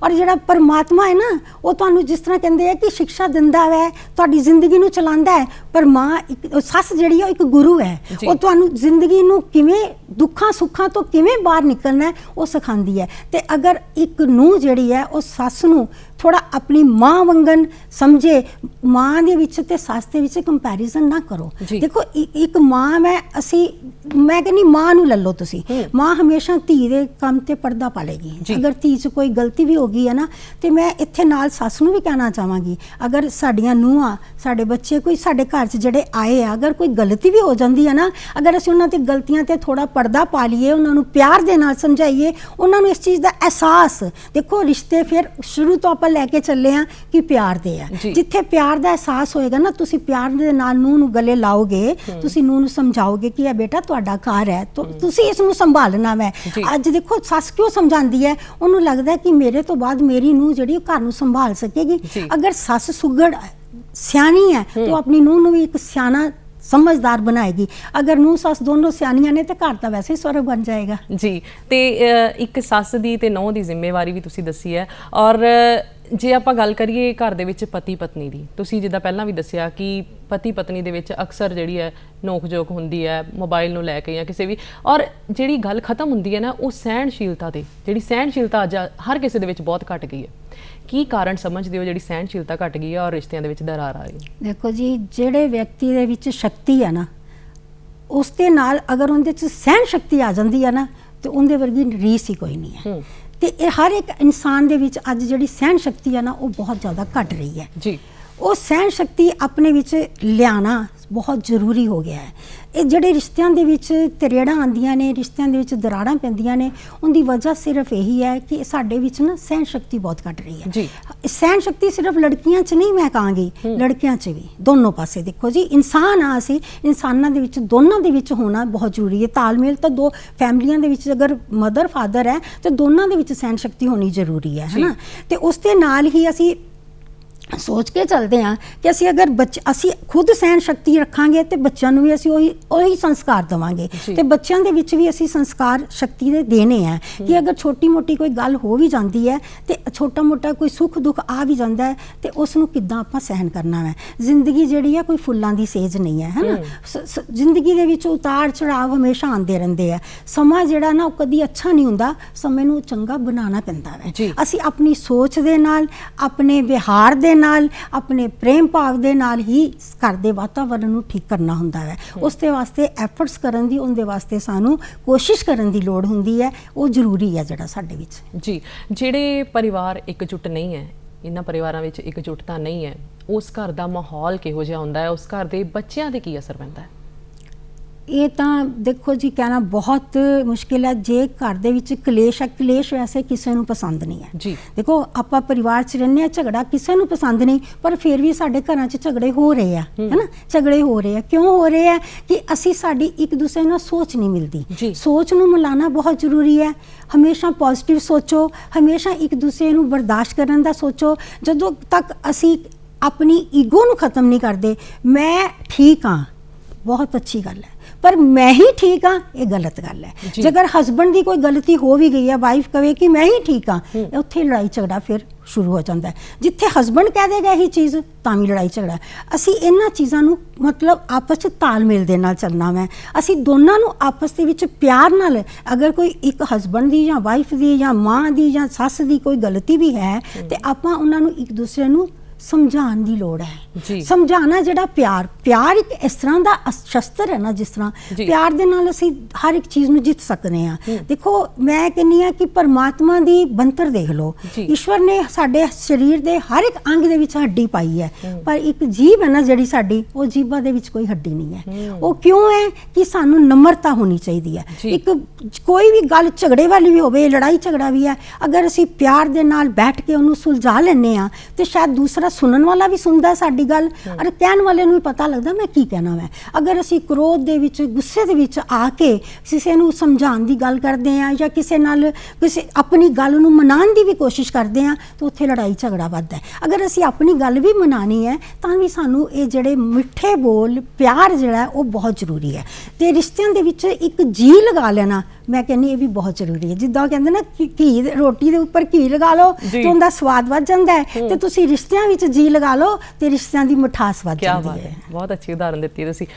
ਔਰ ਜਿਹੜਾ ਪਰਮਾਤਮਾ ਹੈ ਨਾ, ਉਹ ਤੁਹਾਨੂੰ ਜਿਸ ਤਰ੍ਹਾਂ ਕਹਿੰਦੇ ਆ ਕਿ ਸਿੱਖਿਆ ਦਿੰਦਾ ਹੈ, ਤੁਹਾਡੀ ਜ਼ਿੰਦਗੀ ਨੂੰ ਚਲਾਉਂਦਾ ਹੈ। ਪਰ ਮਾਂ ਸੱਸ ਜਿਹੜੀ ਹੈ ਉਹ ਇੱਕ ਗੁਰੂ ਹੈ, ਉਹ ਤੁਹਾਨੂੰ ਜ਼ਿੰਦਗੀ ਨੂੰ ਕਿਵੇਂ ਦੁੱਖਾਂ ਸੁੱਖਾਂ ਤੋਂ ਕਿਵੇਂ ਬਾਹਰ ਨਿਕਲਣਾ ਹੈ ਉਹ ਸਿਖਾਉਂਦੀ ਹੈ। ਤੇ ਅਗਰ ਇੱਕ ਨੂੰਹ ਜਿਹੜੀ ਹੈ ਉਹ ਸੱਸ ਨੂੰ ਥੋੜਾ ਆਪਣੀ ਮਾਂ ਵਾਂਗਨ ਸਮਝੇ, ਮਾਂ ਦੇ ਵਿੱਚ ਤੇ ਸੱਸ ਦੇ ਵਿੱਚ ਕੰਪੈਰੀਜ਼ਨ ਨਾ ਕਰੋ। ਦੇਖੋ ਇੱਕ ਮਾਂ ਮੈਂ ਕਹਿੰਦੀ ਮਾਂ ਨੂੰ ਲੈ ਲਓ ਤੁਸੀਂ, ਮਾਂ ਹਮੇਸ਼ਾ ਧੀ ਦੇ ਕੰਮ ਤੇ ਪਰਦਾ ਪਾ ਲੇਗੀ। ਅਗਰ ਧੀ 'ਚ ਕੋਈ ਗਲਤੀ ਵੀ ਹੋ ਗਈ ਹੈ ਨਾ, ਤੇ ਮੈਂ ਇੱਥੇ ਨਾਲ ਸੱਸ ਨੂੰ ਵੀ ਕਹਿਣਾ ਚਾਹਾਂਗੀ, ਅਗਰ ਸਾਡੀਆਂ ਨੂੰਹਾਂ ਸਾਡੇ ਬੱਚੇ ਕੋਈ ਸਾਡੇ ਘਰ 'ਚ ਜਿਹੜੇ ਆਏ ਆ, ਅਗਰ ਕੋਈ ਗਲਤੀ ਵੀ ਹੋ ਜਾਂਦੀ ਹੈ ਨਾ, ਅਗਰ ਅਸੀਂ ਉਹਨਾਂ ਤੇ ਗਲਤੀਆਂ ਤੇ ਥੋੜਾ ਪਰਦਾ ਪਾ ਲਈਏ, ਉਹਨਾਂ ਨੂੰ ਪਿਆਰ ਦੇ ਨਾਲ ਸਮਝਾਈਏ, ਉਹਨਾਂ ਨੂੰ ਇਸ ਚੀਜ਼ ਦਾ ਅਹਿਸਾਸ। ਦੇਖੋ ਰਿਸ਼ਤੇ ਫਿਰ ਸ਼ੁਰੂ ਤੋਂ ਆਪਾਂ ਲੈ ਕੇ ਚੱਲੇ ਆ ਕਿ ਪਿਆਰ ਦੇ ਆ, ਜਿੱਥੇ ਪਿਆਰ ਦਾ ਅਹਿਸਾਸ ਹੋਏਗਾ ਨਾ, ਤੁਸੀਂ ਪਿਆਰ ਦੇ ਨਾਲ ਨੂੰਹ ਨੂੰ ਗਲੇ ਲਾਓਗੇ, ਤੁਸੀਂ ਨੂੰਹ ਨੂੰ ਸਮਝਾਓਗੇ ਕਿ ਇਹ ਬੇਟਾ ਤੁਹਾਡਾ ਘਰ ਹੈ, ਤੁਸੀਂ ਇਸ ਨੂੰ ਸੰਭਾਲਣਾ ਵੈ। ਅੱਜ ਦੇਖੋ ਸੱਸ ਕਿਉਂ ਸਮਝਾਉਂਦੀ ਹੈ, ਉਹਨੂੰ ਲੱਗਦਾ ਕਿ ਮੇਰੇ ਤੋਂ ਬਾਅਦ ਮੇਰੀ ਨੂੰਹ ਜਿਹੜੀ ਘਰ ਨੂੰ ਸੰਭਾਲ ਸਕੇਗੀ। ਅਗਰ ਸੱਸ ਸੁਗੜ ਸਿਆਣੀ ਹੈ ਤਾਂ ਉਹ ਆਪਣੀ ਨੂੰਹ ਨੂੰ ਵੀ ਇੱਕ ਸਿਆਣਾ ਸਮਝਦਾਰ ਬਣਾਏਗੀ। ਅਗਰ ਨੂੰਹ ਸੱਸ ਦੋਨੋਂ ਸਿਆਣੀਆਂ ਨੇ ਤੇ ਘਰ ਤਾਂ ਵੈਸੇ ਹੀ ਸਵਰਗ ਬਣ ਜਾਏਗਾ। ਜੀ, ਤੇ ਇੱਕ ਸੱਸ ਦੀ ਤੇ ਨੂੰਹ ਦੀ ਜ਼ਿੰਮੇਵਾਰੀ ਵੀ ਤੁਸੀਂ ਦੱਸੀ ਹੈ। ਔਰ ਜੇ ਆਪਾਂ ਗੱਲ ਕਰੀਏ ਘਰ ਦੇ ਵਿੱਚ ਪਤੀ ਪਤਨੀ ਦੀ, ਤੁਸੀਂ ਜਿੱਦਾਂ ਪਹਿਲਾਂ ਵੀ ਦੱਸਿਆ ਕਿ ਪਤੀ ਪਤਨੀ ਦੇ ਵਿੱਚ ਅਕਸਰ ਜਿਹੜੀ ਹੈ ਨੋਕ ਝੋਕ ਹੁੰਦੀ ਹੈ ਮੋਬਾਈਲ ਨੂੰ ਲੈ ਕੇ ਜਾਂ ਕਿਸੇ ਵੀ, ਔਰ ਜਿਹੜੀ ਗੱਲ ਖਤਮ ਹੁੰਦੀ ਹੈ ਨਾ ਉਹ ਸਹਿਣਸ਼ੀਲਤਾ ਤੇ, ਜਿਹੜੀ ਸਹਿਣਸ਼ੀਲਤਾ ਅੱਜ ਹਰ ਕਿਸੇ ਦੇ ਵਿੱਚ ਬਹੁਤ ਘਟ ਗਈ ਹੈ। ਕੀ ਕਾਰਨ ਸਮਝਦੇ ਹੋ ਜਿਹੜੀ ਸਹਿਣਸ਼ੀਲਤਾ ਘਟ ਗਈ ਹੈ ਔਰ ਰਿਸ਼ਤਿਆਂ ਦੇ ਵਿੱਚ ਦਰਾਰ ਆ ਰਹੀ ਹੈ? ਦੇਖੋ ਜੀ, ਜਿਹੜੇ ਵਿਅਕਤੀ ਦੇ ਵਿੱਚ ਸ਼ਕਤੀ ਹੈ ਨਾ, ਉਸ ਦੇ ਨਾਲ ਅਗਰ ਉਹਦੇ 'ਚ ਸਹਿਣ ਸ਼ਕਤੀ ਆ ਜਾਂਦੀ ਹੈ ਨਾ, ਤੇ ਉਹਦੇ ਵਰਗੀ ਰੀਸ ਹੀ ਕੋਈ ਨਹੀਂ ਹੈ। ਤੇ ਇਹ ਹਰ ਇੱਕ ਇਨਸਾਨ ਦੇ ਵਿੱਚ ਅੱਜ ਜਿਹੜੀ ਸਹਿਣ ਸ਼ਕਤੀ ਹੈ ਨਾ, ਉਹ ਬਹੁਤ ਜ਼ਿਆਦਾ ਘਟ ਰਹੀ ਹੈ। ਉਹ ਸਹਿਣ ਸ਼ਕਤੀ ਆਪਣੇ ਵਿੱਚ ਲਿਆਣਾ ਬਹੁਤ ਜ਼ਰੂਰੀ ਹੋ ਗਿਆ ਹੈ। ਇਹ ਜਿਹੜੇ ਰਿਸ਼ਤਿਆਂ ਦੇ ਵਿੱਚ ਤਰੇੜਾਂ ਆਉਂਦੀਆਂ ਨੇ, ਰਿਸ਼ਤਿਆਂ ਦੇ ਵਿੱਚ ਦਰਾੜਾਂ ਪੈਂਦੀਆਂ ਨੇ, ਉਹਦੀ ਵਜ੍ਹਾ ਸਿਰਫ ਇਹੀ ਹੈ ਕਿ ਸਾਡੇ ਵਿੱਚ ਨਾ ਸਹਿਣ ਸ਼ਕਤੀ ਬਹੁਤ ਘਟ ਰਹੀ ਹੈ। ਸਹਿਣ ਸ਼ਕਤੀ ਸਿਰਫ ਲੜਕੀਆਂ 'ਚ ਨਹੀਂ ਮੈਂ ਕਹਾਂਗੀ, ਲੜਕਿਆਂ 'ਚ ਵੀ, ਦੋਨੋਂ ਪਾਸੇ। ਦੇਖੋ ਜੀ, ਇਨਸਾਨ ਆ ਅਸੀਂ, ਇਨਸਾਨਾਂ ਦੇ ਵਿੱਚ ਦੋਨਾਂ ਦੇ ਵਿੱਚ ਹੋਣਾ ਬਹੁਤ ਜ਼ਰੂਰੀ ਹੈ। ਤਾਲਮੇਲ ਤਾਂ ਦੋ ਫੈਮਲੀਆਂ ਦੇ ਵਿੱਚ ਅਗਰ ਮਦਰ ਫਾਦਰ ਹੈ ਤੇ ਦੋਨਾਂ ਦੇ ਵਿੱਚ ਸਹਿਣ ਸ਼ਕਤੀ ਹੋਣੀ ਜ਼ਰੂਰੀ ਹੈ ਨਾ। ਤੇ ਉਸ ਦੇ ਨਾਲ ਹੀ ਅਸੀਂ ਸੋਚ ਕੇ ਚੱਲਦੇ ਹਾਂ ਕਿ ਅਸੀਂ ਅਗਰ ਅਸੀਂ ਖੁਦ ਸਹਿਣ ਸ਼ਕਤੀ ਰੱਖਾਂਗੇ ਤੇ ਬੱਚਿਆਂ ਨੂੰ ਵੀ ਅਸੀਂ ਉਹੀ ਸੰਸਕਾਰ ਦੇਵਾਂਗੇ। ਤੇ ਬੱਚਿਆਂ ਦੇ ਵਿੱਚ ਵੀ ਅਸੀਂ ਸੰਸਕਾਰ ਸ਼ਕਤੀ ਦੇ ਦੇਣੇ ਆ ਕਿ ਅਗਰ ਛੋਟੀ ਮੋਟੀ ਕੋਈ ਗੱਲ ਹੋ ਵੀ ਜਾਂਦੀ ਹੈ ਤੇ ਛੋਟਾ ਮੋਟਾ ਕੋਈ ਸੁੱਖ ਦੁੱਖ ਆ ਵੀ ਜਾਂਦਾ ਹੈ ਤੇ ਉਸ ਨੂੰ ਕਿੱਦਾਂ ਆਪਾਂ ਸਹਿਣ ਕਰਨਾ ਹੈ। ਜ਼ਿੰਦਗੀ ਜਿਹੜੀ ਹੈ ਕੋਈ ਫੁੱਲਾਂ ਦੀ ਸੇਜ ਨਹੀਂ ਹੈ, ਹੈ ਨਾ। ਜ਼ਿੰਦਗੀ ਦੇ ਵਿੱਚ ਉਤਾਰ ਚੜਾਵ ਹਮੇਸ਼ਾ ਆਉਂਦੇ ਰਹਿੰਦੇ ਆ। ਸਮਾਂ ਜਿਹੜਾ ਨਾ ਉਹ ਕਦੀ ਅੱਛਾ ਨਹੀਂ ਹੁੰਦਾ, ਸਮੇਂ ਨੂੰ ਚੰਗਾ ਬਣਾਉਣਾ ਪੈਂਦਾ ਹੈ। ਅਸੀਂ ਆਪਣੀ ਸੋਚ ਦੇ ਨਾਲ, ਆਪਣੇ ਵਿਹਾਰ ਦੇ ਨਾਲ, ਆਪਣੇ ਪ੍ਰੇਮ ਭਾਵ ਦੇ ਨਾਲ ਹੀ ਘਰ ਦੇ ਵਾਤਾਵਰਨ ਨੂੰ ਠੀਕ ਕਰਨਾ ਹੁੰਦਾ ਹੈ। ਉਸ ਦੇ ਵਾਸਤੇ ਐਫਰਟਸ ਕਰਨ ਦੀ, ਉਹਦੇ ਵਾਸਤੇ ਸਾਨੂੰ ਕੋਸ਼ਿਸ਼ ਕਰਨ ਦੀ ਲੋੜ ਹੁੰਦੀ ਹੈ। ਉਹ ਜ਼ਰੂਰੀ ਹੈ ਜਿਹੜਾ ਸਾਡੇ ਵਿੱਚ। ਜੀ, ਜਿਹੜੇ ਪਰਿਵਾਰ ਇਕਜੁੱਟ ਨਹੀਂ ਹੈ, ਇਹਨਾਂ ਪਰਿਵਾਰਾਂ ਵਿੱਚ ਇਕਜੁੱਟਤਾ ਨਹੀਂ ਹੈ, ਉਸ ਘਰ ਦਾ ਮਾਹੌਲ ਕਿਹੋ ਜਿਹਾ ਹੁੰਦਾ ਹੈ, ਉਸ ਘਰ ਦੇ ਬੱਚਿਆਂ ਤੇ ਕੀ ਅਸਰ ਪੈਂਦਾ ਹੈ? ਇਹ ਤਾਂ ਦੇਖੋ ਜੀ, ਕਹਿਣਾ ਬਹੁਤ ਮੁਸ਼ਕਿਲ ਹੈ। ਜੇ ਘਰ ਦੇ ਵਿੱਚ ਕਲੇਸ਼ ਹੈ, ਕਲੇਸ਼ ਵੈਸੇ ਕਿਸੇ ਨੂੰ ਪਸੰਦ ਨਹੀਂ ਹੈ ਜੀ। ਦੇਖੋ, ਆਪਾਂ ਪਰਿਵਾਰ 'ਚ ਰਹਿੰਦੇ ਹਾਂ, ਝਗੜਾ ਕਿਸੇ ਨੂੰ ਪਸੰਦ ਨਹੀਂ, ਪਰ ਫਿਰ ਵੀ ਸਾਡੇ ਘਰਾਂ 'ਚ ਝਗੜੇ ਹੋ ਰਹੇ ਆ, ਹੈ ਨਾ। ਝਗੜੇ ਹੋ ਰਹੇ ਆ, ਕਿਉਂ ਹੋ ਰਹੇ ਆ? ਕਿ ਅਸੀਂ ਸਾਡੀ ਇੱਕ ਦੂਸਰੇ ਨਾਲ ਸੋਚ ਨਹੀਂ ਮਿਲਦੀ। ਸੋਚ ਨੂੰ ਮਿਲਾਉਣਾ ਬਹੁਤ ਜ਼ਰੂਰੀ ਹੈ। ਹਮੇਸ਼ਾ ਪੋਜ਼ਿਟਿਵ ਸੋਚੋ, ਹਮੇਸ਼ਾ ਇੱਕ ਦੂਸਰੇ ਨੂੰ ਬਰਦਾਸ਼ਤ ਕਰਨ ਦਾ ਸੋਚੋ। ਜਦੋਂ ਤੱਕ ਅਸੀਂ ਆਪਣੀ ਈਗੋ ਨੂੰ ਖਤਮ ਨਹੀਂ ਕਰਦੇ, ਮੈਂ ਠੀਕ ਹਾਂ, ਬਹੁਤ ਅੱਛੀ ਗੱਲ ਹੈ, ਪਰ ਮੈਂ ਹੀ ਠੀਕ ਹਾਂ, ਇਹ ਗਲਤ ਗੱਲ ਹੈ। ਜੇਕਰ ਹਸਬੈਂਡ ਦੀ ਕੋਈ ਗਲਤੀ ਹੋ ਵੀ ਗਈ ਹੈ, ਵਾਈਫ ਕਵੇ ਕਿ ਮੈਂ ਹੀ ਠੀਕ ਹਾਂ, ਉੱਥੇ ਲੜਾਈ ਝਗੜਾ ਫਿਰ ਸ਼ੁਰੂ ਹੋ ਜਾਂਦਾ ਹੈ। ਜਿੱਥੇ ਹਸਬੈਂਡ ਕਹਿ ਦੇਗਾ ਇਹੀ ਚੀਜ਼, ਤਾਂ ਵੀ ਲੜਾਈ ਝਗੜਾ। ਅਸੀਂ ਇਹਨਾਂ ਚੀਜ਼ਾਂ ਨੂੰ ਮਤਲਬ ਆਪਸ 'ਚ ਤਾਲਮੇਲ ਦੇ ਨਾਲ ਚੱਲਣਾ ਹੈ। ਅਸੀਂ ਦੋਨਾਂ ਨੂੰ ਆਪਸ ਦੇ ਵਿੱਚ ਪਿਆਰ ਨਾਲ, ਅਗਰ ਕੋਈ ਇੱਕ ਹਸਬੈਂਡ ਦੀ ਜਾਂ ਵਾਈਫ ਦੀ ਜਾਂ ਮਾਂ ਦੀ ਜਾਂ ਸੱਸ ਦੀ ਕੋਈ ਗਲਤੀ ਵੀ ਹੈ, ਤੇ ਆਪਾਂ ਉਹਨਾਂ ਨੂੰ ਇੱਕ ਦੂਸਰੇ ਨੂੰ ਸਮਝਾਉਣ ਦੀ ਲੋੜ ਹੈ। ਸਮਝਾਉਣਾ ਜਿਹੜਾ ਪਿਆਰ ਇੱਕ ਇਸ ਤਰ੍ਹਾਂ ਦਾ ਸ਼ਸਤਰ ਹੈ ਨਾ, ਜਿਸ ਤਰ੍ਹਾਂ ਪਿਆਰ ਦੇ ਨਾਲ ਅਸੀਂ ਹਰ ਇੱਕ ਚੀਜ਼ ਨੂੰ ਜਿੱਤ ਸਕਦੇ ਹਾਂ। ਦੇਖੋ, ਮੈਂ ਕਹਿੰਦੀ ਹਾਂ ਕਿ ਪਰਮਾਤਮਾ ਦੀ ਬਣਤਰ ਦੇਖ ਲਓ, ਈਸ਼ਵਰ ਨੇ ਸਾਡੇ ਸਰੀਰ ਦੇ ਹਰ ਇੱਕ ਅੰਗ ਦੇ ਵਿੱਚ ਹੱਡੀ ਪਾਈ ਹੈ, ਪਰ ਇੱਕ ਜੀਭ ਹੈ ਨਾ ਜਿਹੜੀ ਸਾਡੀ, ਉਹ ਜੀਭਾਂ ਦੇ ਵਿੱਚ ਕੋਈ ਹੱਡੀ ਨਹੀਂ ਹੈ। ਉਹ ਕਿਉਂ ਹੈ? ਕਿ ਸਾਨੂੰ ਨਮਰਤਾ ਹੋਣੀ ਚਾਹੀਦੀ ਹੈ। ਇੱਕ ਕੋਈ ਵੀ ਗੱਲ ਝਗੜੇ ਵਾਲੀ ਵੀ ਹੋਵੇ, ਲੜਾਈ ਝਗੜਾ ਵੀ ਹੈ, ਅਗਰ ਅਸੀਂ ਪਿਆਰ ਦੇ ਨਾਲ ਬੈਠ ਕੇ ਉਹਨੂੰ ਸੁਲਝਾ ਲੈਂਦੇ ਹਾਂ, ਤੇ ਸ਼ਾਇਦ ਦੂਸਰਾ ਸੁਣਨ ਵਾਲਾ ਵੀ ਸੁਣਦਾ ਸਾਡੀ ਗੱਲ, ਔਰ ਕਹਿਣ ਵਾਲੇ ਨੂੰ ਵੀ ਪਤਾ ਲੱਗਦਾ ਮੈਂ ਕੀ ਕਹਿਣਾ ਹੈ। ਅਗਰ ਅਸੀਂ ਕ੍ਰੋਧ ਦੇ ਵਿੱਚ, ਗੁੱਸੇ ਦੇ ਵਿੱਚ ਆ ਕੇ ਕਿਸੇ ਨੂੰ ਸਮਝਾਉਣ ਦੀ ਗੱਲ ਕਰਦੇ ਹਾਂ, ਜਾਂ ਕਿਸੇ ਨਾਲ ਆਪਣੀ ਗੱਲ ਨੂੰ ਮਨਾਉਣ ਦੀ ਵੀ ਕੋਸ਼ਿਸ਼ ਕਰਦੇ ਹਾਂ, ਤਾਂ ਉੱਥੇ ਲੜਾਈ ਝਗੜਾ ਵੱਧਦਾ ਹੈ। ਅਗਰ ਅਸੀਂ ਆਪਣੀ ਗੱਲ ਵੀ ਮਨਾਉਣੀ ਹੈ, ਤਾਂ ਵੀ ਸਾਨੂੰ ਇਹ ਜਿਹੜੇ ਮਿੱਠੇ ਬੋਲ, ਪਿਆਰ ਜਿਹੜਾ ਉਹ ਬਹੁਤ ਜ਼ਰੂਰੀ ਹੈ। ਤੇ ਰਿਸ਼ਤਿਆਂ ਦੇ ਵਿੱਚ ਇੱਕ ਜੀ ਲਗਾ ਲੈਣਾ, ਮੈਂ ਕਹਿੰਦੀ ਇਹ ਵੀ ਬਹੁਤ ਜ਼ਰੂਰੀ ਹੈ। ਜਿੱਦਾਂ ਕਹਿੰਦੇ ਨਾ ਕਿ ਘੀ, ਰੋਟੀ ਦੇ ਉੱਪਰ ਘੀ ਲਗਾ ਲਓ ਤੇ ਉਹਦਾ ਸਵਾਦ ਵੱਧ ਜਾਂਦਾ ਹੈ, ਤੇ ਤੁਸੀਂ ਰਿਸ਼ਤਿਆਂ ਵਿੱਚ ਜੀ ਲਗਾ ਲਓ ਤੇ ਰਿਸ਼ਤਿਆਂ ਦੀ ਮਿਠਾਸ ਵੱਧ ਜਾਂਦੀ ਹੈ। ਬਹੁਤ ਅੱਛੀ ਉਦਾਹਰਨ ਦਿੱਤੀ ਤੁਸੀਂ।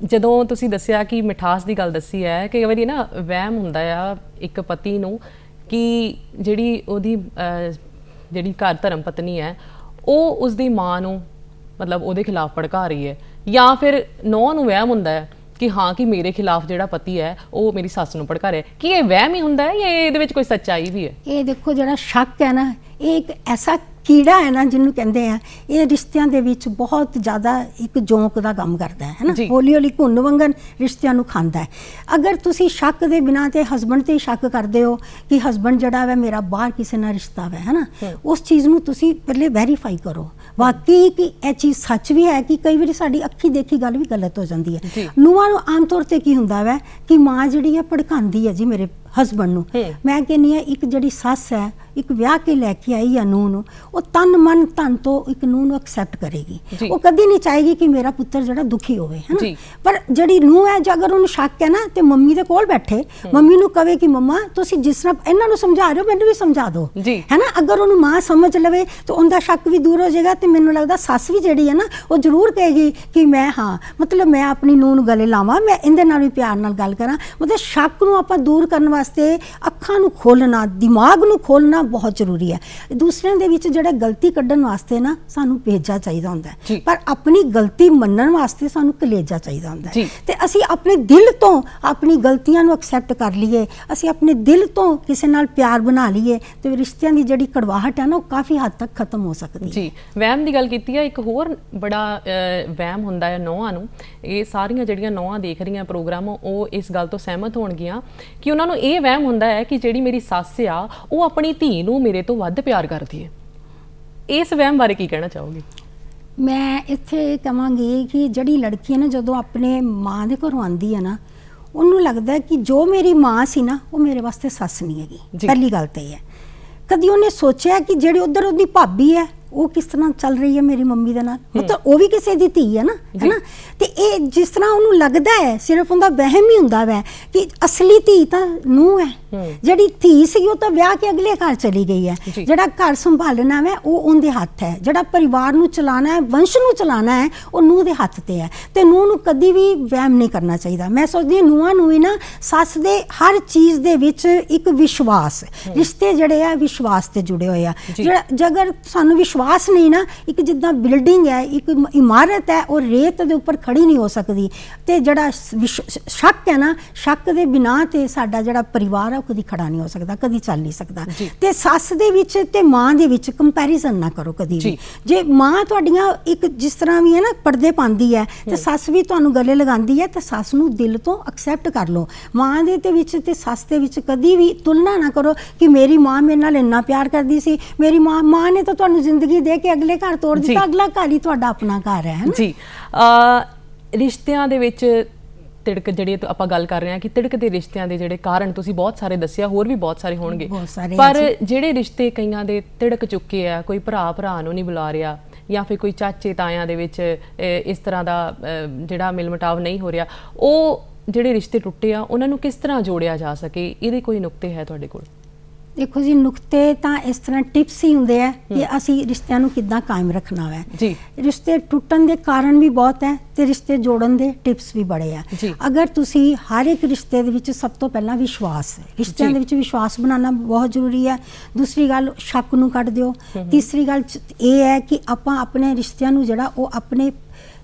ਜਦੋਂ ਤੁਸੀਂ ਦੱਸਿਆ ਕਿ ਮਿਠਾਸ ਦੀ ਗੱਲ ਦੱਸੀ ਹੈ, ਕਈ ਵਾਰੀ ਨਾ ਵਹਿਮ ਹੁੰਦਾ ਆ ਇੱਕ ਪਤੀ ਨੂੰ ਕਿ ਜਿਹੜੀ ਉਹਦੀ ਜਿਹੜੀ ਘਰ ਧਰਮ ਪਤਨੀ ਹੈ, ਉਹ ਉਸਦੀ ਮਾਂ ਨੂੰ ਮਤਲਬ ਉਹਦੇ ਖਿਲਾਫ ਭੜਕਾ ਰਹੀ ਹੈ, ਜਾਂ ਫਿਰ ਨੂੰਹ ਨੂੰ ਵਹਿਮ ਹੁੰਦਾ ਹੈ ਕਿ ਹਾਂ ਕਿ ਮੇਰੇ ਖਿਲਾਫ ਜਿਹੜਾ ਪਤੀ ਹੈ ਉਹ ਮੇਰੀ ਸੱਸ ਨੂੰ ਭੜਕਾ ਰਿਹਾ। ਕੀ ਇਹ ਵਹਿਮ ਹੀ ਹੁੰਦਾ ਹੈ ਜਾਂ ਇਹਦੇ ਵਿੱਚ ਕੋਈ ਸੱਚਾਈ ਵੀ ਹੈ? ਇਹ ਦੇਖੋ, ਜਿਹੜਾ ਸ਼ੱਕ ਹੈ ਨਾ, ਇਹ ਇੱਕ ਐਸਾ ਕੀੜਾ ਹੈ ਨਾ ਜਿਹਨੂੰ ਕਹਿੰਦੇ ਆ, ਇਹ ਰਿਸ਼ਤਿਆਂ ਦੇ ਵਿੱਚ ਬਹੁਤ ਜ਼ਿਆਦਾ ਇੱਕ ਜੋਂਕ ਦਾ ਕੰਮ ਕਰਦਾ ਹੈ ਨਾ। ਹੌਲੀ ਹੌਲੀ ਘੁੰਨ ਵਾਂਗਣ ਰਿਸ਼ਤਿਆਂ ਨੂੰ ਖਾਂਦਾ ਹੈ। ਅਗਰ ਤੁਸੀਂ ਸ਼ੱਕ ਦੇ ਬਿਨਾਂ ਤੇ ਹਸਬੈਂਡ ਤੇ ਸ਼ੱਕ ਕਰਦੇ ਹੋ ਕਿ ਹਸਬੈਂਡ ਜਿਹੜਾ ਹੈ ਮੇਰਾ ਬਾਹਰ ਕਿਸੇ ਨਾਲ ਰਿਸ਼ਤਾ ਹੈ ਨਾ, ਉਸ ਚੀਜ਼ ਨੂੰ ਤੁਸੀਂ ਪਹਿਲੇ ਵੈਰੀਫਾਈ ਕਰੋ ਵਾਕਈ ਕਿ ਇਹ ਚੀਜ਼ ਸੱਚ ਵੀ ਹੈ ਕਿ ਕਈ ਵਾਰੀ ਸਾਡੀ ਅੱਖੀ ਦੇਖੀ ਗੱਲ ਵੀ ਗਲਤ ਹੋ ਜਾਂਦੀ ਹੈ। ਨੂੰਹਾਂ ਨੂੰ ਆਮ ਤੌਰ ਤੇ ਕੀ ਹੁੰਦਾ ਵੈ ਕਿ ਮਾਂ ਜਿਹੜੀ ਹੈ ਭੜਕਾਉਂਦੀ ਹੈ ਜੀ ਮੇਰੇ ਹਸਬੈਂਡ ਨੂੰ। ਮੈਂ ਕਹਿੰਦੀ ਹਾਂ ਇੱਕ ਜਿਹੜੀ ਸੱਸ ਹੈ, ਇੱਕ ਵਿਆਹ ਕੇ ਲੈ ਕੇ ਆਈ ਆ ਨੂੰਹ ਨੂੰ, ਉਹ ਤਨ ਮਨ ਧਨ ਤੋਂ ਇੱਕ ਨੂੰਹ ਨੂੰ ਐਕਸੈਪਟ ਕਰੇਗੀ। ਉਹ ਕਦੀ ਨਹੀਂ ਚਾਹੇਗੀ ਕਿ ਮੇਰਾ ਪੁੱਤਰ ਜਿਹੜਾ ਦੁਖੀ ਹੋਵੇ, ਹੈ ਨਾ। ਪਰ ਜਿਹੜੀ ਨੂੰਹ ਹੈ, ਜੇ ਅਗਰ ਉਹਨੂੰ ਸ਼ੱਕ ਹੈ ਨਾ, ਤੇ ਮੰਮੀ ਦੇ ਕੋਲ ਬੈਠੇ ਮੰਮੀ ਨੂੰ ਕਵੇ ਕਿ ਮੰਮਾ ਤੁਸੀਂ ਜਿਸ ਤਰ੍ਹਾਂ ਇਹਨਾਂ ਨੂੰ ਸਮਝਾ ਰਹੇ ਹੋ ਮੈਨੂੰ ਵੀ ਸਮਝਾ ਦਿਓ, ਹੈ ਨਾ। ਅਗਰ ਉਹਨੂੰ ਮਾਂ ਸਮਝ ਲਵੇ ਤਾਂ ਉਹਦਾ ਸ਼ੱਕ ਵੀ ਦੂਰ ਹੋ ਜਾਏਗਾ। ਤੇ ਮੈਨੂੰ ਲੱਗਦਾ ਸੱਸ ਵੀ ਜਿਹੜੀ ਹੈ ਨਾ, ਉਹ ਜ਼ਰੂਰ ਕਹੇਗੀ ਕਿ ਮੈਂ ਮਤਲਬ ਮੈਂ ਆਪਣੀ ਨੂੰਹ ਨੂੰ ਗਲੇ ਲਾਵਾਂ, ਮੈਂ ਇਹਦੇ ਨਾਲ ਵੀ ਪਿਆਰ ਨਾਲ ਗੱਲ ਕਰਾਂ। ਮਤਲਬ ਸ਼ੱਕ ਨੂੰ ਆਪਾਂ ਦੂਰ ਕਰਨ ਵਾਸਤੇ ਅੱਖਾਂ ਨੂੰ ਖੋਲ੍ਹਣਾ, ਦਿਮਾਗ ਨੂੰ ਖੋਲ੍ਹਣਾ ਬਹੁਤ ਜ਼ਰੂਰੀ ਹੈ। ਦੂਸਰਿਆਂ ਦੇ ਵਿੱਚ ਜਿਹੜਾ ਗਲਤੀ ਕੱਢਣ ਵਾਸਤੇ ਨਾ ਸਾਨੂੰ ਭੇਜਾ ਚਾਹੀਦਾ ਹੁੰਦਾ ਹੈ, ਪਰ ਆਪਣੀ ਗਲਤੀ ਮੰਨਣ ਵਾਸਤੇ ਸਾਨੂੰ ਕਲੇਜਾ ਚਾਹੀਦਾ ਹੁੰਦਾ ਹੈ। ਤੇ ਅਸੀਂ ਆਪਣੇ ਦਿਲ ਤੋਂ ਆਪਣੀ ਗਲਤੀਆਂ ਨੂੰ ਐਕਸੈਪਟ ਕਰ ਲਈਏ, ਅਸੀਂ ਆਪਣੇ ਦਿਲ ਤੋਂ ਕਿਸੇ ਨਾਲ ਪਿਆਰ ਬਣਾ ਲਈਏ, ਤੇ ਰਿਸ਼ਤਿਆਂ ਦੀ ਜਿਹੜੀ ਕੜਵਾਹਟ ਹੈ ਨਾ, ਉਹ ਕਾਫੀ ਹੱਦ ਤੱਕ ਖਤਮ ਹੋ ਸਕਦੀ ਹੈ। ਜੀ, ਵਹਿਮ ਦੀ ਗੱਲ ਕੀਤੀ ਹੈ। ਇੱਕ ਹੋਰ ਬੜਾ ਵਹਿਮ ਹੁੰਦਾ ਹੈ ਨੌਹਾਂ ਨੂੰ। ਇਹ ਸਾਰੀਆਂ ਜਿਹੜੀਆਂ ਨੌਹਾਂ ਦੇਖ ਰਹੀਆਂ ਪ੍ਰੋਗਰਾਮ, ਉਹ ਇਸ ਗੱਲ ਤੋਂ ਸਹਿਮਤ ਹੋਣਗੀਆਂ ਕਿ ਉਹਨਾਂ ਨੂੰ ਇਹ ਵਹਿਮ ਹੁੰਦਾ ਹੈ ਕਿ ਜਿਹੜੀ ਮੇਰੀ ਸੱਸ ਆ, ਉਹ ਆਪਣੀ ਧੀ ਨੂੰ ਮੇਰੇ ਤੋਂ ਵੱਧ ਪਿਆਰ ਕਰਦੀ ਹੈ। ਇਸ ਵਹਿਮ ਬਾਰੇ ਕੀ ਕਹਿਣਾ ਚਾਹੋਗੇ? ਮੈਂ ਇੱਥੇ ਕਹਾਂਗੀ ਕਿ ਜਿਹੜੀ ਲੜਕੀ ਹੈ ਨਾ, ਜਦੋਂ ਆਪਣੇ ਮਾਂ ਦੇ ਘਰੋਂ ਆਉਂਦੀ ਹੈ ਨਾ, ਉਹਨੂੰ ਲੱਗਦਾ ਕਿ ਜੋ ਮੇਰੀ ਮਾਂ ਸੀ ਨਾ, ਉਹ ਮੇਰੇ ਵਾਸਤੇ ਸੱਸ ਨਹੀਂ ਹੈਗੀ। ਪਹਿਲੀ ਗੱਲ ਤਾਂ ਇਹ ਹੈ। ਕਦੀ ਉਹਨੇ ਸੋਚਿਆ ਕਿ ਜਿਹੜੀ ਉੱਧਰ ਉਹਦੀ ਭਾਬੀ ਹੈ, ਉਹ ਕਿਸ ਤਰ੍ਹਾਂ ਚੱਲ ਰਹੀ ਹੈ ਮੇਰੀ ਮੰਮੀ ਦੇ ਨਾਲ? ਮਤਲਬ ਉਹ ਵੀ ਕਿਸੇ ਦੀ ਧੀ ਹੈ ਨਾ, ਹੈ ਨਾ। ਤੇ ਇਹ ਜਿਸ ਤਰ੍ਹਾਂ ਉਹਨੂੰ ਲੱਗਦਾ ਹੈ, ਸਿਰਫ ਉਹਦਾ ਵਹਿਮ ਹੀ ਹੁੰਦਾ ਵੈ ਕਿ ਅਸਲੀ ਧੀ ਤਾਂ ਨੂੰਹ ਹੈ, ਜਿਹੜੀ ਧੀ ਸੀਗੀ ਉਹ ਤਾਂ ਵਿਆਹ ਕੇ ਅਗਲੇ ਘਰ ਚਲੀ ਗਈ ਹੈ, ਜਿਹੜਾ ਘਰ ਸੰਭਾਲਣਾ ਹੈ ਉਹ ਉਹਦੇ ਹੱਥ ਹੈ, ਜਿਹੜਾ ਪਰਿਵਾਰ ਨੂੰ ਚਲਾਉਣਾ ਹੈ, ਵੰਸ਼ ਨੂੰ ਚਲਾਉਣਾ ਹੈ, ਉਹ ਨੂੰਹ ਦੇ ਹੱਥ ਤੇ ਹੈ। ਤੇ ਨੂੰਹ ਨੂੰ ਕਦੀ ਵੀ ਵਹਿਮ ਨਹੀਂ ਕਰਨਾ ਚਾਹੀਦਾ। ਮੈਂ ਸੋਚਦੀ ਹਾਂ ਨੂੰਹਾਂ ਨੂੰ ਵੀ ਨਾ ਸੱਸ ਦੇ ਹਰ ਚੀਜ਼ ਦੇ ਵਿੱਚ ਇੱਕ ਵਿਸ਼ਵਾਸ, ਰਿਸ਼ਤੇ ਜਿਹੜੇ ਆ ਵਿਸ਼ਵਾਸ ਤੇ ਜੁੜੇ ਹੋਏ ਆ। ਜਿਹੜਾ ਜੇਕਰ ਸਾਨੂੰ ਵਿਸ਼ਵਾਸ ਨਹੀਂ ਨਾ, ਇੱਕ ਜਿੱਦਾਂ ਬਿਲਡਿੰਗ ਹੈ, ਇੱਕ ਇਮਾਰਤ ਹੈ, ਉਹ ਰੇਤ ਦੇ ਉੱਪਰ ਖੜੀ ਨਹੀਂ ਹੋ ਸਕਦੀ। ਤੇ ਜਿਹੜਾ ਸ਼ੱਕ ਹੈ ਨਾ, ਸ਼ੱਕ ਦੇ ਬਿਨਾਂ ਤੇ ਸਾਡਾ ਜਿਹੜਾ ਪਰਿਵਾਰ ਹੈ ਉਹ ਕਦੀ ਖੜਾ ਨਹੀਂ ਹੋ ਸਕਦਾ, ਕਦੀ ਚੱਲ ਨਹੀਂ ਸਕਦਾ। ਤੇ ਸੱਸ ਦੇ ਵਿੱਚ ਤੇ ਮਾਂ ਦੇ ਵਿੱਚ ਕੰਪੈਰੀਜ਼ਨ ਨਾ ਕਰੋ ਕਦੀ ਵੀ। ਜੇ ਮਾਂ ਤੁਹਾਡੀਆਂ ਇੱਕ ਜਿਸ ਤਰ੍ਹਾਂ ਵੀ ਹੈ ਨਾ ਪਰਦੇ ਪਾਉਂਦੀ ਹੈ, ਤੇ ਸੱਸ ਵੀ ਤੁਹਾਨੂੰ ਗਲੇ ਲਗਾਉਂਦੀ ਹੈ, ਤੇ ਸੱਸ ਨੂੰ ਦਿਲ ਤੋਂ ਐਕਸੈਪਟ ਕਰ ਲਓ। ਮਾਂ ਦੇ ਤੇ ਵਿੱਚ ਤੇ ਸੱਸ ਦੇ ਵਿੱਚ ਕਦੀ ਵੀ ਤੁਲਨਾ ਨਾ ਕਰੋ ਕਿ ਮੇਰੀ ਮਾਂ ਮੇਰੇ ਨਾਲ ਇੰਨਾ ਪਿਆਰ ਕਰਦੀ ਸੀ, ਮੇਰੀ ਮਾਂ ਨੇ ਤਾਂ ਤੁਹਾਨੂੰ ਜ਼ਿੰਦਗੀ ਦੇ ਕੇ ਅਗਲੇ ਘਰ ਤੋੜ ਦਿੱਤਾ, ਅਗਲਾ ਘਰ ਹੀ ਤੁਹਾਡਾ ਆਪਣਾ ਘਰ ਹੈ ਜੀ। ਰਿਸ਼ਤਿਆਂ ਦੇ ਵਿੱਚ ਤਿੜਕ ਜਿਹੜੀ ਆਪਾਂ ਗੱਲ ਕਰ ਰਹੇ ਹਾਂ ਕਿ ਤਿੜਕ ਦੇ ਰਿਸ਼ਤਿਆਂ ਦੇ ਜਿਹੜੇ ਕਾਰਨ ਤੁਸੀਂ ਬਹੁਤ ਸਾਰੇ ਦੱਸਿਆ, ਹੋਰ ਵੀ ਬਹੁਤ ਸਾਰੇ ਹੋਣਗੇ, ਪਰ ਜਿਹੜੇ ਰਿਸ਼ਤੇ ਕਈਆਂ ਦੇ ਤਿੜਕ ਚੁੱਕੇ ਆ, ਕੋਈ ਭਰਾ ਨੂੰ ਨਹੀਂ ਬੁਲਾ ਰਿਹਾ, ਜਾਂ ਫਿਰ ਕੋਈ ਚਾਚੇ ਤਾਇਆਂ ਦੇ ਵਿੱਚ ਇਸ ਤਰ੍ਹਾਂ ਦਾ ਜਿਹੜਾ ਮਿਲ ਮਿਟਾਵ ਨਹੀਂ ਹੋ ਰਿਹਾ, ਉਹ ਜਿਹੜੇ ਰਿਸ਼ਤੇ ਟੁੱਟੇ ਆ ਉਹਨਾਂ ਨੂੰ ਕਿਸ ਤਰ੍ਹਾਂ ਜੋੜਿਆ ਜਾ ਸਕੇ, ਇਹਦੇ ਕੋਈ ਨੁਕਤੇ ਹੈ ਤੁਹਾਡੇ ਕੋਲ? ਦੇਖੋ ਜੀ, ਨੁਕਤੇ ਤਾਂ ਇਸ ਤਰ੍ਹਾਂ ਟਿਪਸ ਹੀ ਹੁੰਦੇ ਆ ਕਿ ਅਸੀਂ ਰਿਸ਼ਤਿਆਂ ਨੂੰ ਕਿੱਦਾਂ ਕਾਇਮ ਰੱਖਣਾ ਹੈ ਜੀ। ਰਿਸ਼ਤੇ ਟੁੱਟਣ ਦੇ ਕਾਰਨ ਵੀ ਬਹੁਤ ਹੈ ਤੇ ਰਿਸ਼ਤੇ ਜੋੜਨ ਦੇ ਟਿਪਸ ਵੀ ਬੜੇ ਆ। ਅਗਰ ਤੁਸੀਂ ਹਰ ਇੱਕ ਰਿਸ਼ਤੇ ਦੇ ਵਿੱਚ ਸਭ ਤੋਂ ਪਹਿਲਾਂ ਵਿਸ਼ਵਾਸ, ਰਿਸ਼ਤਿਆਂ ਦੇ ਵਿੱਚ ਵਿਸ਼ਵਾਸ ਬਣਾਉਣਾ ਬਹੁਤ ਜ਼ਰੂਰੀ ਹੈ। ਦੂਸਰੀ ਗੱਲ, ਸ਼ੱਕ ਨੂੰ ਕੱਢ ਦਿਓ। ਤੀਸਰੀ ਗੱਲ ਇਹ ਹੈ ਕਿ ਆਪਾਂ ਆਪਣੇ ਰਿਸ਼ਤਿਆਂ ਨੂੰ ਜਿਹੜਾ ਉਹ ਆਪਣੇ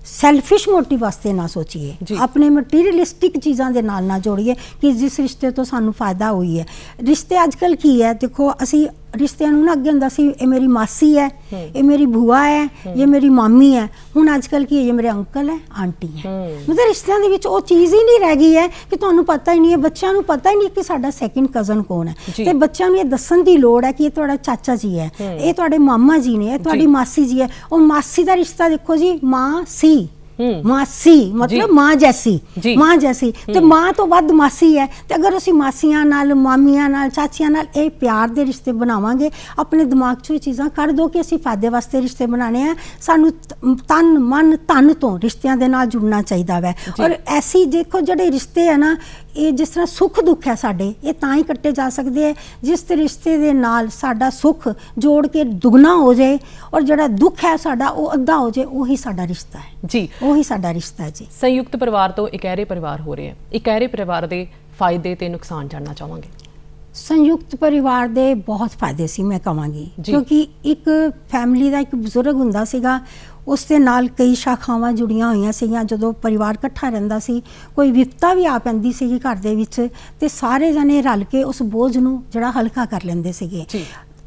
ਸੈਲਫਿਸ਼ ਮੋਟਿਵ ਵਾਸਤੇ ਨਾ ਸੋਚੀਏ, ਆਪਣੇ ਮਟੀਰੀਅਲਿਸਟਿਕ ਚੀਜ਼ਾਂ ਦੇ ਨਾਲ ਨਾ ਜੋੜੀਏ ਕਿ ਜਿਸ ਰਿਸ਼ਤੇ ਤੋਂ ਸਾਨੂੰ ਫਾਇਦਾ ਹੋਈ ਹੈ। ਰਿਸ਼ਤੇ ਅੱਜ ਕੱਲ੍ਹ ਕੀ ਹੈ, ਦੇਖੋ ਅਸੀਂ ਰਿਸ਼ਤਿਆਂ ਨੂੰ ਨਾ ਅੱਗੇ ਹੁੰਦਾ ਸੀ ਇਹ ਮੇਰੀ ਮਾਸੀ ਹੈ, ਇਹ ਮੇਰੀ ਭੂਆ ਹੈ, ਇਹ ਮੇਰੀ ਮਾਮੀ ਹੈ। ਹੁਣ ਅੱਜ ਕੱਲ੍ਹ ਕੀ ਹੈ, ਇਹ ਮੇਰੇ ਅੰਕਲ ਹੈ, ਆਂਟੀ ਹੈ। ਮਤਲਬ ਰਿਸ਼ਤਿਆਂ ਦੇ ਵਿੱਚ ਉਹ ਚੀਜ਼ ਹੀ ਨਹੀਂ ਰਹਿ ਗਈ ਹੈ ਕਿ ਤੁਹਾਨੂੰ ਪਤਾ ਹੀ ਨਹੀਂ ਹੈ, ਬੱਚਿਆਂ ਨੂੰ ਪਤਾ ਹੀ ਨਹੀਂ ਕਿ ਸਾਡਾ ਸੈਕਿੰਡ ਕਜ਼ਨ ਕੌਣ ਹੈ। ਤੇ ਬੱਚਿਆਂ ਨੂੰ ਇਹ ਦੱਸਣ ਦੀ ਲੋੜ ਹੈ ਕਿ ਇਹ ਤੁਹਾਡਾ ਚਾਚਾ ਜੀ ਹੈ, ਇਹ ਤੁਹਾਡੇ ਮਾਮਾ ਜੀ ਨੇ, ਇਹ ਤੁਹਾਡੀ ਮਾਸੀ ਜੀ ਹੈ। ਉਹ ਮਾਸੀ ਦਾ ਰਿਸ਼ਤਾ ਦੇਖੋ ਜੀ, ਮਾਂ ਸੀ, ਮਾਸੀ ਮਤਲਬ ਮਾਂ ਜੈਸੀ, ਮਾਂ ਜੈਸੀ, ਤੇ ਮਾਂ ਤੋਂ ਵੱਧ ਮਾਸੀ ਹੈ। ਤੇ ਅਗਰ ਅਸੀਂ ਮਾਸੀਆਂ ਨਾਲ, ਮਾਮੀਆਂ ਨਾਲ, ਚਾਚੀਆਂ ਨਾਲ ਇਹ ਪਿਆਰ ਦੇ ਰਿਸ਼ਤੇ ਬਣਾਵਾਂਗੇ, ਆਪਣੇ ਦਿਮਾਗ 'ਚੋਂ ਇਹ ਚੀਜ਼ਾਂ ਕੱਢ ਦੋ ਕਿ ਅਸੀਂ ਫਾਇਦੇ ਵਾਸਤੇ ਰਿਸ਼ਤੇ ਬਣਾਉਣੇ ਆ। ਸਾਨੂੰ ਤਨ ਮਨ ਧਨ ਤੋਂ ਰਿਸ਼ਤਿਆਂ ਦੇ ਨਾਲ ਜੁੜਨਾ ਚਾਹੀਦਾ ਵੈ। ਔਰ ਐਸੀ ਦੇਖੋ ਜਿਹੜੇ ਰਿਸ਼ਤੇ ਹੈ ਨਾ, ਇਹ ਜਿਸ ਤਰ੍ਹਾਂ ਸੁੱਖ ਦੁੱਖ ਹੈ ਸਾਡੇ, ਇਹ ਤਾਂ ਹੀ ਕੱਟੇ ਜਾ ਸਕਦੇ ਹੈ ਜਿਸ ਰਿਸ਼ਤੇ ਦੇ ਨਾਲ ਸਾਡਾ ਸੁੱਖ ਜੋੜ ਕੇ ਦੁੱਗਣਾ ਹੋ ਜਾਏ, ਔਰ ਜਿਹੜਾ ਦੁੱਖ ਹੈ ਸਾਡਾ ਉਹ ਅੱਧਾ ਹੋ ਜਾਏ, ਉਹੀ ਸਾਡਾ ਰਿਸ਼ਤਾ ਹੈ ਜੀ, ਉਹੀ ਸਾਡਾ ਰਿਸ਼ਤਾ ਹੈ ਜੀ। ਸੰਯੁਕਤ ਪਰਿਵਾਰ ਤੋਂ ਇਕਹਿਰੇ ਪਰਿਵਾਰ ਹੋ ਰਹੇ ਹੈ, ਇਕਹਿਰੇ ਪਰਿਵਾਰ ਦੇ ਫਾਇਦੇ ਤੇ ਨੁਕਸਾਨ ਜਾਣਨਾ ਚਾਹਾਂਗੇ। ਸੰਯੁਕਤ ਪਰਿਵਾਰ ਦੇ ਬਹੁਤ ਫਾਇਦੇ ਸੀ ਮੈਂ ਕਹਾਂਗੀ, ਕਿਉਂਕਿ ਇੱਕ ਫੈਮਿਲੀ ਦਾ ਇੱਕ ਬਜ਼ੁਰਗ ਹੁੰਦਾ ਸੀਗਾ, ਉਸ ਦੇ ਨਾਲ ਕਈ ਸ਼ਾਖਾਵਾਂ ਜੁੜੀਆਂ ਹੋਈਆਂ ਸੀਗੀਆਂ। ਜਦੋਂ ਪਰਿਵਾਰ ਇਕੱਠਾ ਰਹਿੰਦਾ ਸੀ, ਕੋਈ ਵਿਪਤਾ ਵੀ ਆ ਪੈਂਦੀ ਸੀਗੀ ਘਰ ਦੇ ਵਿੱਚ, ਤੇ ਸਾਰੇ ਜਣੇ ਰਲ ਕੇ ਉਸ ਬੋਝ ਨੂੰ ਜਿਹੜਾ ਹਲਕਾ ਕਰ ਲੈਂਦੇ ਸੀਗੇ।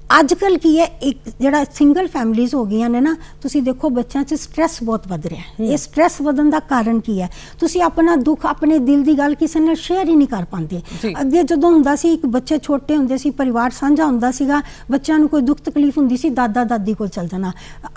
ਅੱਜ ਕੱਲ੍ਹ ਕੀ ਹੈ, ਇੱਕ ਜਿਹੜਾ ਸਿੰਗਲ ਫੈਮਲੀਜ਼ ਹੋ ਗਈਆਂ ਨੇ ਨਾ, ਤੁਸੀਂ ਦੇਖੋ ਬੱਚਿਆਂ 'ਚ ਸਟ੍ਰੈਸ ਬਹੁਤ ਵੱਧ ਰਿਹਾ ਹੈ। ਇਹ ਸਟ੍ਰੈਸ ਵਧਣ ਦਾ ਕਾਰਨ ਕੀ ਹੈ? ਤੁਸੀਂ ਆਪਣਾ ਦੁੱਖ, ਆਪਣੇ ਦਿਲ ਦੀ ਗੱਲ ਕਿਸੇ ਨਾਲ ਸ਼ੇਅਰ ਹੀ ਨਹੀਂ ਕਰ ਪਾਉਂਦੇ। ਅੱਗੇ ਜਦੋਂ ਹੁੰਦਾ ਸੀ, ਇੱਕ ਬੱਚੇ ਛੋਟੇ ਹੁੰਦੇ ਸੀ, ਪਰਿਵਾਰ ਸਾਂਝਾ ਹੁੰਦਾ ਸੀਗਾ, ਬੱਚਿਆਂ ਨੂੰ ਕੋਈ ਦੁੱਖ ਤਕਲੀਫ ਹੁੰਦੀ ਸੀ, ਦਾਦਾ ਦਾਦੀ ਕੋਲ ਚਲ ਜਾਣਾ।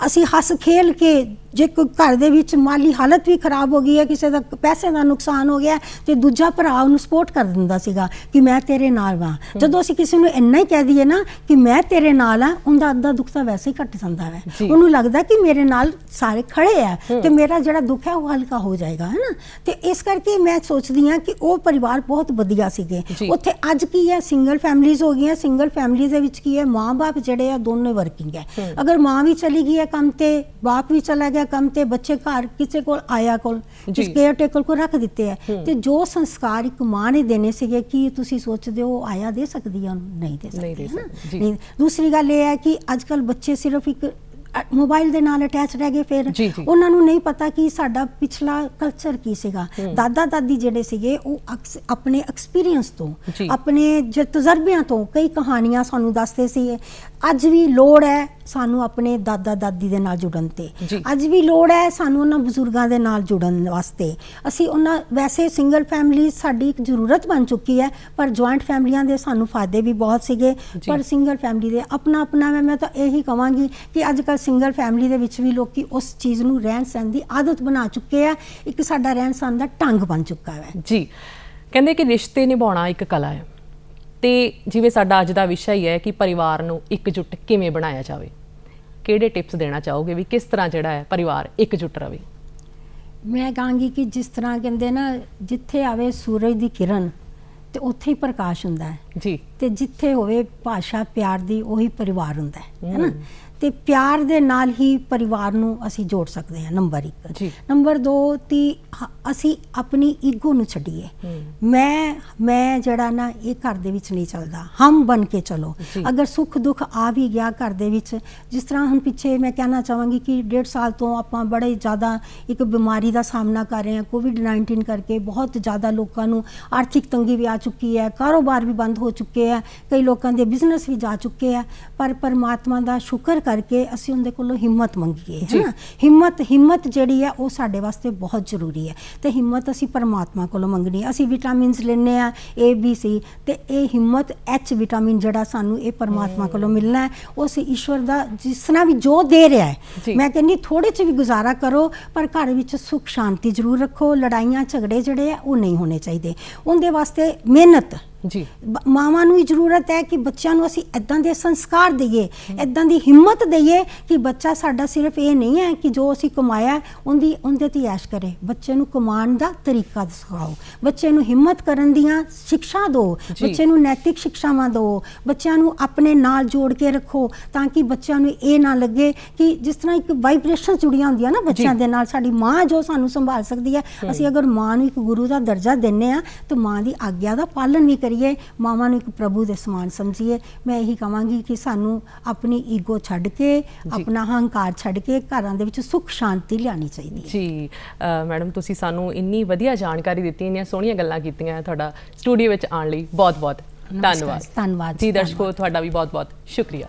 ਅਸੀਂ ਹੱਸ ਖੇਲ ਕੇ, ਜੇ ਕੋਈ ਘਰ ਦੇ ਵਿੱਚ ਮਾਲੀ ਹਾਲਤ ਵੀ ਖਰਾਬ ਹੋ ਗਈ ਹੈ, ਕਿਸੇ ਦਾ ਪੈਸੇ ਦਾ ਨੁਕਸਾਨ ਹੋ ਗਿਆ, ਤੇ ਦੂਜਾ ਭਰਾ ਉਹਨੂੰ ਸਪੋਰਟ ਕਰ ਦਿੰਦਾ ਸੀਗਾ ਕਿ ਮੈਂ ਤੇਰੇ ਨਾਲ ਵਾਂ। ਜਦੋਂ ਅਸੀਂ ਕਿਸੇ ਨੂੰ ਇੰਨਾ ਹੀ ਕਹਿ ਦਈਏ ਨਾ ਕਿ ਮੈਂ ਤੇਰੇ ਨਾਲ ਆ, ਉਹਦਾ ਅੱਧਾ ਦੁੱਖ ਤਾਂ ਵੈਸੇ ਹੀ ਘਟ ਜਾਂਦਾ ਹੈ। ਉਹਨੂੰ ਲੱਗਦਾ ਕਿ ਮੇਰੇ ਨਾਲ ਸਾਰੇ ਖੜੇ ਆ ਤੇ ਮੇਰਾ ਜਿਹੜਾ ਦੁੱਖ ਹੈ ਉਹ ਹਲਕਾ ਹੋ ਜਾਏਗਾ, ਹੈ ਨਾ। ਤੇ ਇਸ ਕਰਕੇ ਮੈਂ ਸੋਚਦੀ ਹਾਂ ਕਿ ਉਹ ਪਰਿਵਾਰ ਬਹੁਤ ਵਧੀਆ ਸੀਗੇ। ਉੱਥੇ ਅੱਜ ਕੀ ਹੈ, ਸਿੰਗਲ ਫੈਮਲੀਜ਼ ਹੋ ਗਈਆਂ। ਸਿੰਗਲ ਫੈਮਲੀਜ਼ ਦੇ ਵਿੱਚ ਕੀ ਹੈ, ਮਾਂ ਬਾਪ ਜਿਹੜੇ ਆ ਦੋਨੋਂ ਵਰਕਿੰਗ ਹੈ। ਅਗਰ ਮਾਂ ਵੀ ਚਲੀ ਗਈ ਹੈ ਕੰਮ ਤੇ, ਬਾਪ ਵੀ ਚਲਾ ਗਿਆ ਕੰਮ ਤੇ, ਬੱਚੇ ਘਰ ਕਿਸੇ ਕੋਲ ਆਇਆ ਕੋਲ, ਕੇਅਰ ਟੇਕਰ ਕੋਲ ਰੱਖ ਦਿੱਤੇ ਹੈ। ਤੇ ਜੋ ਸੰਸਕਾਰ ਇੱਕ ਮਾਂ ਨੇ ਦੇਣੇ ਸੀਗੇ, ਕੀ ਤੁਸੀਂ ਸੋਚਦੇ ਹੋ ਆਇਆ ਦੇ ਸਕਦੀ ਹੈ? ਨਹੀਂ ਦੇ ਸਕਦੀ। ਦੂਸਰੀ ਗੱਲ ਇਹ ਹੈ ਕਿ ਅੱਜ ਕੱਲ੍ਹ ਬੱਚੇ ਸਿਰਫ ਇੱਕ ਮੋਬਾਈਲ ਦੇ ਨਾਲ ਅਟੈਚ ਰਹਿ ਗਏ। ਫਿਰ ਉਹਨਾਂ ਨੂੰ ਨਹੀਂ ਪਤਾ ਕਿ ਸਾਡਾ ਪਿਛਲਾ ਕਲਚਰ ਕੀ ਸੀਗਾ। ਦਾਦਾ ਦਾਦੀ ਜਿਹੜੇ ਸੀਗੇ ਉਹ ਆਪਣੇ ਐਕਸਪੀਰੀਅੰਸ ਤੋਂ, ਆਪਣੇ ਤਜਰਬਿਆਂ ਤੋਂ ਕਈ ਕਹਾਣੀਆਂ ਸਾਨੂੰ ਦੱਸਦੇ ਸੀ। ਅੱਜ ਵੀ ਲੋੜ ਹੈ ਸਾਨੂੰ ਆਪਣੇ ਦਾਦਾ ਦਾਦੀ ਦੇ ਨਾਲ ਜੁੜਨ ਤੇ, ਅੱਜ ਵੀ ਲੋੜ ਹੈ ਸਾਨੂੰ ਉਹਨਾਂ ਬਜ਼ੁਰਗਾਂ ਦੇ ਨਾਲ ਜੁੜਨ ਵਾਸਤੇ। ਅਸੀਂ ਉਹਨਾਂ, ਵੈਸੇ ਸਿੰਗਲ ਫੈਮਿਲੀ ਸਾਡੀ ਇੱਕ ਜ਼ਰੂਰਤ ਬਣ ਚੁੱਕੀ ਹੈ, ਪਰ ਜੁਆਇੰਟ ਫੈਮਲੀਆਂ ਦੇ ਸਾਨੂੰ ਫਾਇਦੇ ਵੀ ਬਹੁਤ ਸੀਗੇ, ਪਰ ਸਿੰਗਲ ਫੈਮਿਲੀ ਦੇ ਆਪਣਾ ਆਪਣਾ ਮੈਂ ਤਾਂ ਇਹੀ ਕਹਾਂਗੀ ਕਿ ਅੱਜ ਕੱਲ੍ਹ ਸਿੰਗਲ ਫੈਮਿਲੀ ਦੇ ਵਿੱਚ ਵੀ ਲੋਕੀ ਉਸ ਚੀਜ਼ ਨੂੰ ਰਹਿਣ ਸਹਿਣ ਦੀ ਆਦਤ ਬਣਾ ਚੁੱਕੇ ਆ। ਇੱਕ ਸਾਡਾ ਰਹਿਣ ਸਹਿਣ ਦਾ ਢੰਗ ਬਣ ਚੁੱਕਾ ਹੈ ਜੀ। ਕਹਿੰਦੇ ਕਿ ਰਿਸ਼ਤੇ ਨਿਭਾਉਣਾ ਇੱਕ ਕਲਾ ਹੈ, ਤੇ ਜਿਵੇਂ ਸਾਡਾ ਅੱਜ ਦਾ ਵਿਸ਼ਾ ਹੀ ਹੈ ਕਿ ਪਰਿਵਾਰ ਨੂੰ ਇਕਜੁੱਟ ਕਿਵੇਂ ਬਣਾਇਆ ਜਾਵੇ, ਕਿਹੜੇ ਟਿਪਸ ਦੇਣਾ ਚਾਹੋਗੇ ਵੀ ਕਿਸ ਤਰ੍ਹਾਂ ਜਿਹੜਾ ਹੈ ਪਰਿਵਾਰ ਇਕਜੁੱਟ ਰਵੇ? ਮੈਂ ਕਹਾਂਗੀ ਕਿ ਜਿਸ ਤਰ੍ਹਾਂ ਕਹਿੰਦੇ ਨਾ, ਜਿੱਥੇ ਆਵੇ ਸੂਰਜ ਦੀ ਕਿਰਨ ਤੇ ਉੱਥੇ ਹੀ ਪ੍ਰਕਾਸ਼ ਹੁੰਦਾ ਹੈ ਜੀ। ਤੇ ਜਿੱਥੇ ਹੋਵੇ ਭਾਸ਼ਾ ਪਿਆਰ ਦੀ, ਉਹੀ ਪਰਿਵਾਰ ਹੁੰਦਾ ਹੈ ਨਾ। ਤੇ ਪਿਆਰ ਦੇ ਨਾਲ ਹੀ ਪਰਿਵਾਰ ਨੂੰ ਅਸੀਂ ਜੋੜ ਸਕਦੇ ਹਾਂ, ਨੰਬਰ 1। ਜੀ। ਨੰਬਰ 2 ਅਸੀਂ ਆਪਣੀ ਈਗੋ ਨੂੰ ਛੱਡੀਏ। ਮੈਂ ਜਿਹੜਾ ਨਾ, ਇਹ ਘਰ ਦੇ ਵਿੱਚ ਨਹੀਂ ਚੱਲਦਾ, ਹਮ ਬਣ ਕੇ ਚਲੋ। ਅਗਰ ਸੁੱਖ ਦੁੱਖ ਆ ਵੀ ਗਿਆ ਘਰ ਦੇ ਵਿੱਚ, ਜਿਸ ਤਰ੍ਹਾਂ ਹੁਣ ਪਿੱਛੇ ਮੈਂ ਕਹਿਣਾ ਚਾਹਾਂਗੀ ਕਿ 1.5 ਸਾਲ ਤੋਂ ਆਪਾਂ ਬੜੇ ਜ਼ਿਆਦਾ ਇੱਕ ਬਿਮਾਰੀ ਦਾ ਸਾਹਮਣਾ ਕਰ ਰਹੇ ਹਾਂ, ਕੋਵਿਡ-19 ਕਰਕੇ ਬਹੁਤ ਜ਼ਿਆਦਾ ਲੋਕਾਂ ਨੂੰ ਆਰਥਿਕ ਤੰਗੀ ਵੀ ਆ ਚੁੱਕੀ ਹੈ, ਕਾਰੋਬਾਰ ਵੀ ਬੰਦ ਹੋ ਚੁੱਕੇ ਹੈ, ਕਈ ਲੋਕਾਂ ਦੇ ਬਿਜ਼ਨਸ ਵੀ ਜਾ ਚੁੱਕੇ ਹੈ। ਪਰ ਪਰਮਾਤਮਾ ਦਾ ਸ਼ੁਕਰ ਕਰਕੇ ਅਸੀਂ ਉਹਦੇ ਕੋਲੋਂ ਹਿੰਮਤ ਮੰਗੀਏ, ਹੈ ਨਾ। ਹਿੰਮਤ ਜਿਹੜੀ ਹੈ ਉਹ ਸਾਡੇ ਵਾਸਤੇ ਬਹੁਤ ਜ਼ਰੂਰੀ ਹੈ, ਤੇ ਹਿੰਮਤ ਅਸੀਂ ਪਰਮਾਤਮਾ ਕੋਲੋਂ ਮੰਗਣੀ ਹੈ। ਅਸੀਂ ਵਿਟਾਮਿਨਸ ਲੈਂਦੇ ਆ A B C, ਤੇ ਇਹ ਹਿੰਮਤ H ਵਿਟਾਮਿਨ ਜਿਹੜਾ ਸਾਨੂੰ ਇਹ ਪਰਮਾਤਮਾ ਕੋਲੋਂ ਮਿਲਣਾ ਹੈ, ਉਸ ਈਸ਼ਵਰ ਦਾ ਜਿਸ ਤਰ੍ਹਾਂ ਵੀ ਜੋ ਦੇ ਰਿਹਾ ਹੈ। ਮੈਂ ਕਹਿੰਦੀ ਥੋੜੇ 'ਚ ਵੀ ਗੁਜ਼ਾਰਾ ਕਰੋ, ਪਰ ਘਰ ਵਿੱਚ ਸੁੱਖ ਸ਼ਾਂਤੀ ਜ਼ਰੂਰ ਰੱਖੋ। ਲੜਾਈਆਂ ਝਗੜੇ ਜਿਹੜੇ ਆ ਉਹ ਨਹੀਂ ਹੋਣੇ ਚਾਹੀਦੇ। ਉਹਦੇ ਵਾਸਤੇ ਮਿਹਨਤ ਜੀ। ਮਾਵਾਂ ਨੂੰ ਹੀ ਜ਼ਰੂਰਤ ਹੈ ਕਿ ਬੱਚਿਆਂ ਨੂੰ ਅਸੀਂ ਇੱਦਾਂ ਦੇ ਸੰਸਕਾਰ ਦਈਏ, ਇੱਦਾਂ ਦੀ ਹਿੰਮਤ ਦਈਏ ਕਿ ਬੱਚਾ ਸਾਡਾ ਸਿਰਫ ਇਹ ਨਹੀਂ ਹੈ ਕਿ ਜੋ ਅਸੀਂ ਕਮਾਇਆ ਉਹਦੇ ਤੇ ਐਸ਼ ਕਰੇ। ਬੱਚੇ ਨੂੰ ਕਮਾਉਣ ਦਾ ਤਰੀਕਾ ਸਿਖਾਓ, ਬੱਚੇ ਨੂੰ ਹਿੰਮਤ ਕਰਨ ਦੀਆਂ ਸਿੱਖਿਆ ਦਿਓ, ਬੱਚੇ ਨੂੰ ਨੈਤਿਕ ਸਿੱਖਿਆਵਾਂ ਦਿਓ, ਬੱਚਿਆਂ ਨੂੰ ਆਪਣੇ ਨਾਲ ਜੋੜ ਕੇ ਰੱਖੋ, ਤਾਂ ਕਿ ਬੱਚਿਆਂ ਨੂੰ ਇਹ ਨਾ ਲੱਗੇ ਕਿ ਜਿਸ ਤਰ੍ਹਾਂ ਇੱਕ ਵਾਈਬ੍ਰੇਸ਼ਨ ਜੁੜੀਆਂ ਹੁੰਦੀਆਂ ਨਾ ਬੱਚਿਆਂ ਦੇ ਨਾਲ। ਸਾਡੀ ਮਾਂ ਜੋ ਸਾਨੂੰ ਸੰਭਾਲ ਸਕਦੀ ਹੈ, ਅਸੀਂ ਅਗਰ ਮਾਂ ਨੂੰ ਇੱਕ ਗੁਰੂ ਦਾ ਦਰਜਾ ਦਿੰਦੇ ਹਾਂ ਤਾਂ ਮਾਂ ਦੀ ਆਗਿਆ ਦਾ ਪਾਲਣ ਵੀ ਕਰੀਏ, ਮਾਵਾਂ ਨੂੰ ਇੱਕ ਪ੍ਰਭੂ ਦੇ ਸਮਾਨ ਸਮਝੀਏ। ਮੈਂ ਇਹੀ ਕਹਾਂਗੀ ਕਿ ਸਾਨੂੰ ਆਪਣੀ ਈਗੋ ਛੱਡ ਕੇ, ਆਪਣਾ ਹੰਕਾਰ ਛੱਡ ਕੇ ਘਰਾਂ ਦੇ ਵਿੱਚ ਸੁੱਖ ਸ਼ਾਂਤੀ ਲਿਆਉਣੀ ਚਾਹੀਦੀ ਹੈ। ਜੀ ਮੈਡਮ, ਤੁਸੀਂ ਸਾਨੂੰ ਇੰਨੀ ਵਧੀਆ ਜਾਣਕਾਰੀ ਦਿੱਤੀ, ਇੰਨੀਆਂ ਸੋਹਣੀਆਂ ਗੱਲਾਂ ਕੀਤੀਆਂ। ਤੁਹਾਡਾ ਸਟੂਡੀਓ ਵਿੱਚ ਆਉਣ ਲਈ ਬਹੁਤ ਬਹੁਤ ਧੰਨਵਾਦ। ਧੰਨਵਾਦ ਜੀ। ਦਰਸ਼ਕੋ, ਤੁਹਾਡਾ ਵੀ ਬਹੁਤ ਬਹੁਤ ਸ਼ੁਕਰੀਆ।